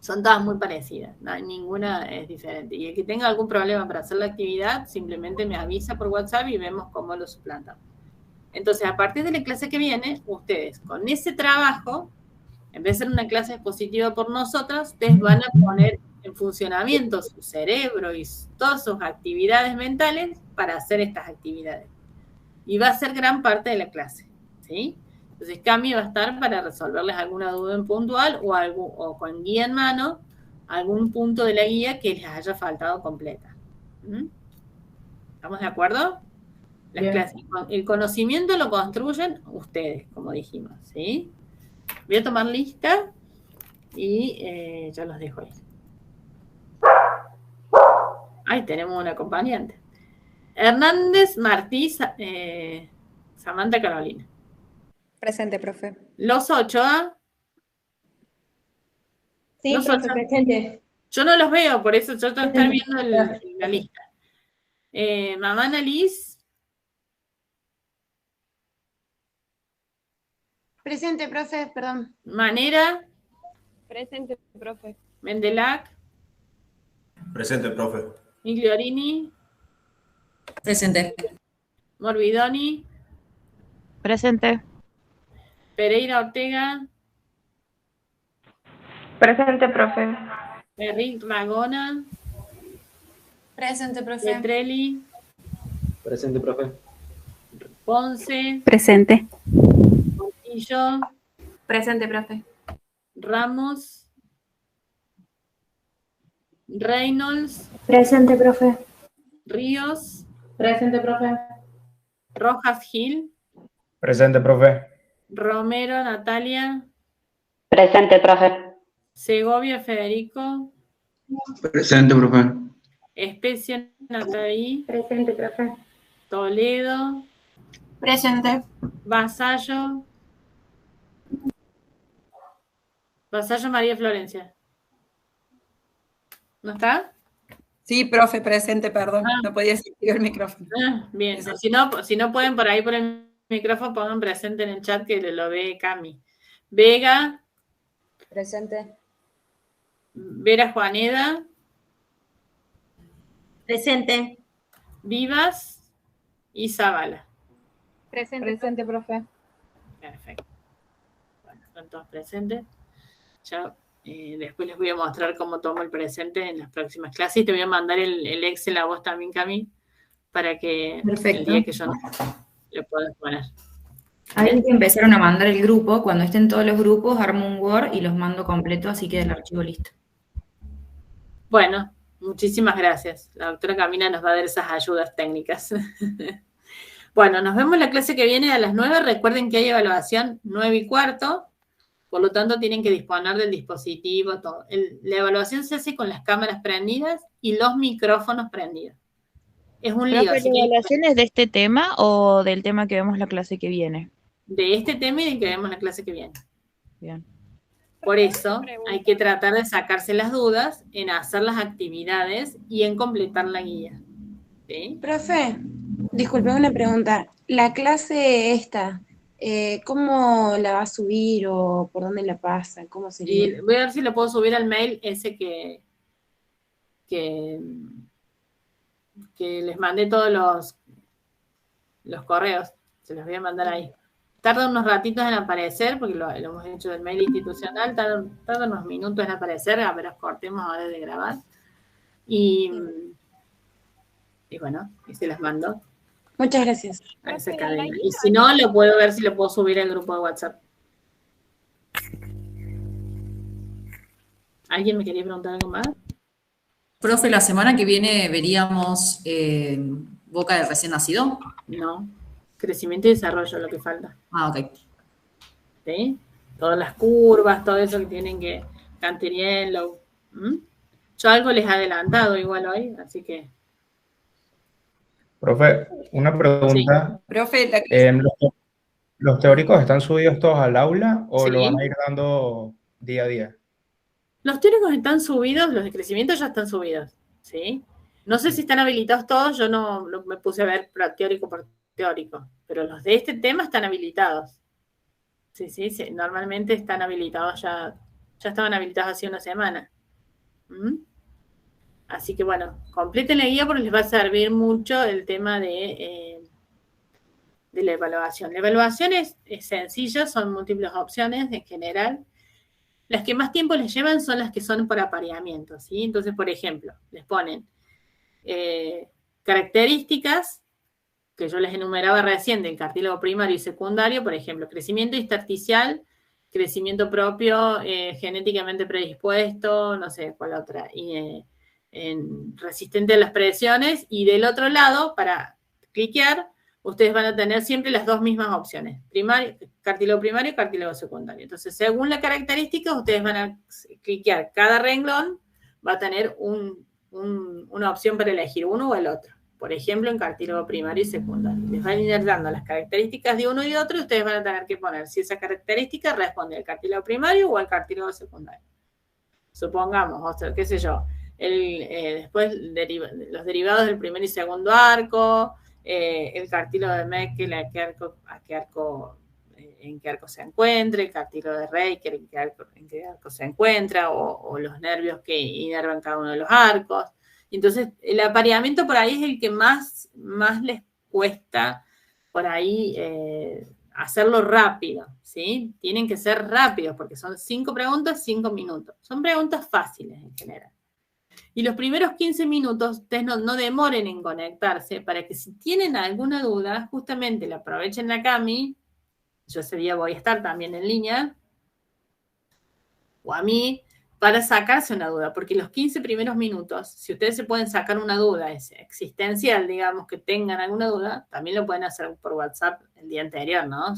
Son todas muy parecidas, no, ninguna es diferente. Y el que tenga algún problema para hacer la actividad, simplemente me avisa por WhatsApp y vemos cómo lo suplantamos. Entonces, a partir de la clase que viene, ustedes con ese trabajo, en vez de ser una clase expositiva por nosotros, ustedes van a poner en funcionamiento su cerebro y todas sus actividades mentales para hacer estas actividades. Y va a ser gran parte de la clase, ¿sí? Entonces, Cami va a estar para resolverles alguna duda en puntual o con guía en mano, algún punto de la guía que les haya faltado completa. ¿Estamos de acuerdo? Las clases, el conocimiento lo construyen ustedes, como dijimos, ¿sí? Voy a tomar lista y ya los dejo ahí. Ahí tenemos un acompañante. Hernández Martí, Samantha Carolina. Presente, profe. Los 8, ¿ah? Sí, los profe, 8. presente. Yo no los veo, por eso yo tengo que estar viendo la lista. Mamá Annalise. Presente, profe, perdón. Manera. Presente, profe. Mendelac. Presente, profe. Migliorini. Presente. Morbidoni. Presente. Pereira Ortega. Presente, profe. Enrique Ragona. Presente, profe. Petrelli. Presente, profe. Ponce. Presente. Portillo. Presente, profe. Ramos. Reynolds. Presente, profe. Ríos. Presente, profe. Rojas Gil. Presente, profe. Romero Natalia. Presente, profe. Segovia Federico. Presente, profe. Especia Natalie. Presente, profe. Toledo. Presente. Vasallo. Vasallo María Florencia. ¿No está? Sí, profe, presente, perdón. Ah. No podía seguir el micrófono. Bien. Si no pueden por ahí por el micrófono, pongan presente en el chat que lo ve Cami. Vega. Presente. Vera Juaneda. Presente. Vivas y Zavala. Presente, profe. Perfecto. Bueno, están todos presentes. Ya después les voy a mostrar cómo tomo el presente en las próximas clases y te voy a mandar el Excel a vos también, Cami, para que Perfecto. el día que yo no le puedas poner. Ahí que empezaron a mandar el grupo. Cuando estén todos los grupos, armo un Word y los mando completo, así queda el archivo listo. Bueno, muchísimas gracias. La doctora Camila nos va a dar esas ayudas técnicas. Bueno, nos vemos la clase que viene a las 9. Recuerden que hay evaluación 9:15. Por lo tanto, tienen que disponer del dispositivo, todo. La evaluación se hace con las cámaras prendidas y los micrófonos prendidos. Es un lío. ¿La evaluación es de este tema o del tema que vemos la clase que viene? De este tema y del que vemos la clase que viene. Bien. Por eso hay que tratar de sacarse las dudas en hacer las actividades y en completar la guía. ¿Sí? Profe, disculpe una pregunta. La clase esta, ¿cómo la va a subir o por dónde la pasa? ¿Cómo Y sería? voy a ver si lo puedo subir al mail ese que les mandé todos los correos. Se los voy a mandar ahí. Tarda unos ratitos en aparecer, porque lo hemos hecho del mail institucional, tarda unos minutos en aparecer, a ver, cortemos ahora de grabar. Y bueno, y se las mando. Muchas gracias. A esa cadena. Y si no, lo puedo ver si lo puedo subir al grupo de WhatsApp. ¿Alguien me quería preguntar algo más? Profe, la semana que viene veríamos boca de recién nacido. No. Crecimiento y desarrollo, lo que falta. Ah, ok. ¿Sí? Todas las curvas, todo eso que tienen que... Canteriello. Yo algo les he adelantado igual hoy, así que... Profe, una pregunta. Sí. Profe, ¿Los teóricos están subidos todos al aula o Sí. lo van a ir dando día a día? Los teóricos están subidos, los de crecimiento ya están subidos, ¿sí? No sé si están habilitados todos, yo no me puse a ver teórico por teórico, pero los de este tema están habilitados. Sí, normalmente están habilitados ya estaban habilitados hace una semana. Así que bueno, completen la guía porque les va a servir mucho el tema de la evaluación. La evaluación es sencilla, son múltiples opciones en general. Las que más tiempo les llevan son las que son por apareamiento, ¿sí? Entonces, por ejemplo, les ponen características que yo les enumeraba recién del cartílago primario y secundario, por ejemplo, crecimiento intersticial, crecimiento propio, genéticamente predispuesto, no sé cuál otra, y resistente a las presiones, y del otro lado, para cliquear, ustedes van a tener siempre las dos mismas opciones, cartílago primario y cartílago secundario. Entonces, según la característica, ustedes van a cliquear cada renglón, va a tener una opción para elegir uno o el otro. Por ejemplo, en cartílago primario y secundario. Les van a ir dando las características de uno y de otro y ustedes van a tener que poner si esa característica responde al cartílago primario o al cartílago secundario. Supongamos, o sea, qué sé yo, después los derivados del primer y segundo arco, el cartílago de Meckel, a qué arco en qué arco se encuentra, el cartílago de Reiker en qué arco se encuentra, o los nervios que inervan cada uno de los arcos. Entonces, el apareamiento por ahí es el que más les cuesta por ahí hacerlo rápido, ¿sí? Tienen que ser rápidos porque son 5 preguntas, 5 minutos. Son preguntas fáciles en general. Y los primeros 15 minutos, ustedes no demoren en conectarse para que si tienen alguna duda, justamente la aprovechen la Cami. Yo ese día voy a estar también en línea, o a mí, para sacarse una duda, porque los 15 primeros minutos, si ustedes se pueden sacar una duda existencial, digamos, que tengan alguna duda, también lo pueden hacer por WhatsApp el día anterior, ¿no?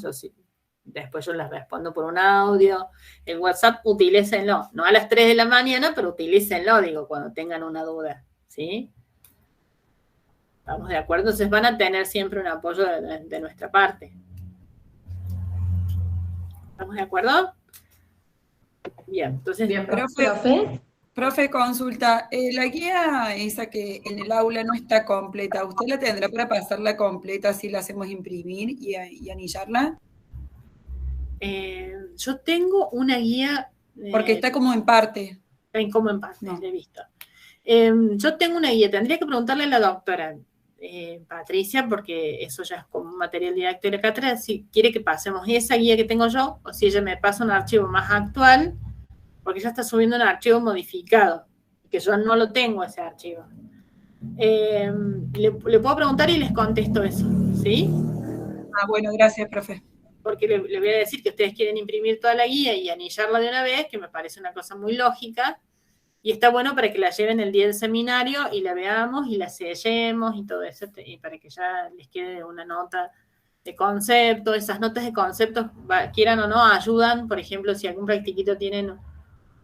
Después yo les respondo por un audio. El WhatsApp, utilícenlo, no a las 3 de la mañana, pero utilícenlo, digo, cuando tengan una duda, ¿sí? ¿Estamos de acuerdo? Entonces van a tener siempre un apoyo de nuestra parte. ¿Estamos de acuerdo? Bien, entonces... Bien, profe, consulta. La guía esa que en el aula no está completa, ¿usted la tendrá para pasarla completa si la hacemos imprimir y anillarla? Yo tengo una guía... Porque está como en parte. Como en parte, no. He visto. Yo tengo una guía, tendría que preguntarle a la doctora Patricia, porque eso ya es como un material didáctico de la cátedra, si quiere que pasemos esa guía que tengo yo, o si ella me pasa un archivo más actual, porque ella está subiendo un archivo modificado, que yo no lo tengo ese archivo. Le puedo preguntar y les contesto eso, ¿sí? Ah, bueno, gracias, profe. Porque le voy a decir que ustedes quieren imprimir toda la guía y anillarla de una vez, que me parece una cosa muy lógica, y está bueno para que la lleven el día del seminario y la veamos y la sellemos y todo eso, y para que ya les quede una nota de concepto. Esas notas de conceptos, quieran o no, ayudan. Por ejemplo, si algún practiquito tienen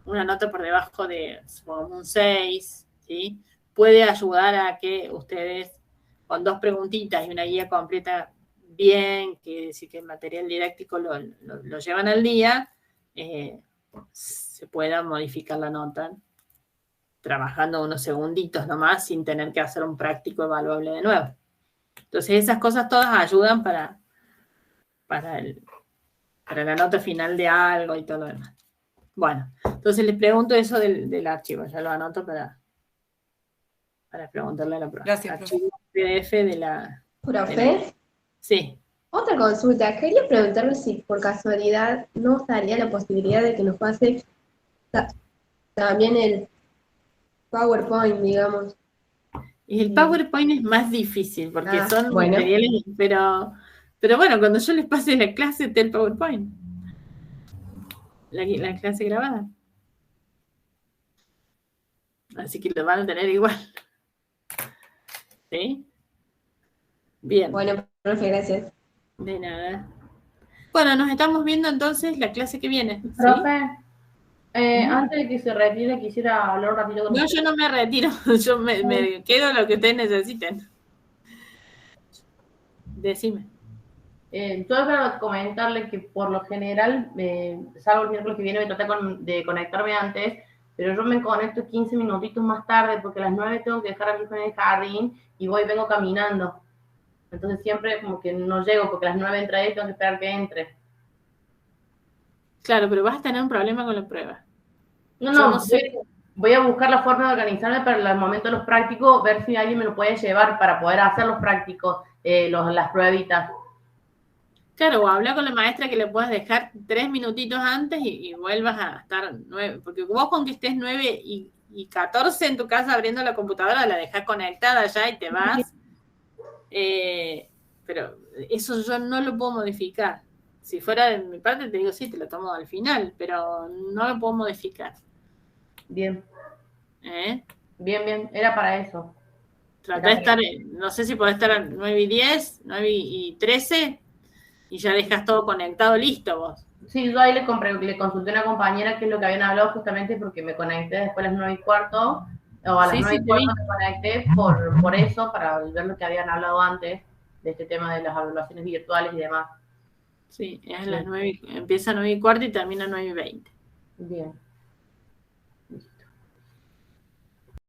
una nota por debajo de, supongamos, un 6, ¿sí? Puede ayudar a que ustedes, con 2 preguntitas y una guía completa bien, que decir que el material didáctico lo llevan al día, se pueda modificar la nota trabajando unos segunditos nomás sin tener que hacer un práctico evaluable de nuevo. Entonces esas cosas todas ayudan para la nota final de algo y todo lo demás. Bueno, entonces les pregunto eso del archivo, ya lo anoto para preguntarle a la profe. Gracias, archivo PDF de la... ¿Profe? Sí. Otra consulta, quería preguntarle si por casualidad no estaría la posibilidad de que nos pase también el PowerPoint, digamos. Y el PowerPoint es más difícil, porque son bueno. materiales, pero bueno, cuando yo les pase la clase del PowerPoint, la clase grabada. Así que lo van a tener igual. ¿Sí? Bien. Bueno, profe, gracias. De nada. Bueno, nos estamos viendo entonces la clase que viene. ¿Sí? Profe, antes de que se retire, quisiera hablar un ratito con No, usted. yo no me retiro, yo me quedo lo que ustedes necesiten. Decime. Solo para comentarle que por lo general, salvo el miércoles que viene, me traté de conectarme antes, pero yo me conecto 15 minutitos más tarde porque a las 9 tengo que dejar a mi hijo en el jardín y vengo caminando. Entonces siempre como que no llego porque a las 9 entra y tengo que esperar que entre. Claro, pero vas a tener un problema con la prueba. No sé. Voy a buscar la forma de organizarme para el momento de los prácticos, ver si alguien me lo puede llevar para poder hacer los prácticos, las pruebitas. Claro, o habla con la maestra que le puedas dejar 3 minutitos antes y vuelvas a estar 9, porque vos con que estés 9 y 14 en tu casa abriendo la computadora, la dejás conectada ya y te vas. Pero eso yo no lo puedo modificar. Si fuera de mi parte, te digo, sí, te lo tomo al final, pero no lo puedo modificar. Bien. Bien, era para eso. Trata de estar, no sé si podés estar a 9 y 10, 9 y 13, y ya dejas todo conectado, listo vos. Sí, yo ahí le consulté a una compañera qué es lo que habían hablado justamente porque me conecté después a las 9 y cuarto, o a las 9 y cuarto me conecté por eso, para ver lo que habían hablado antes de este tema de las evaluaciones virtuales y demás. Sí, es a las 9, empieza a 9 y cuarto y termina a 9 y 20. Bien.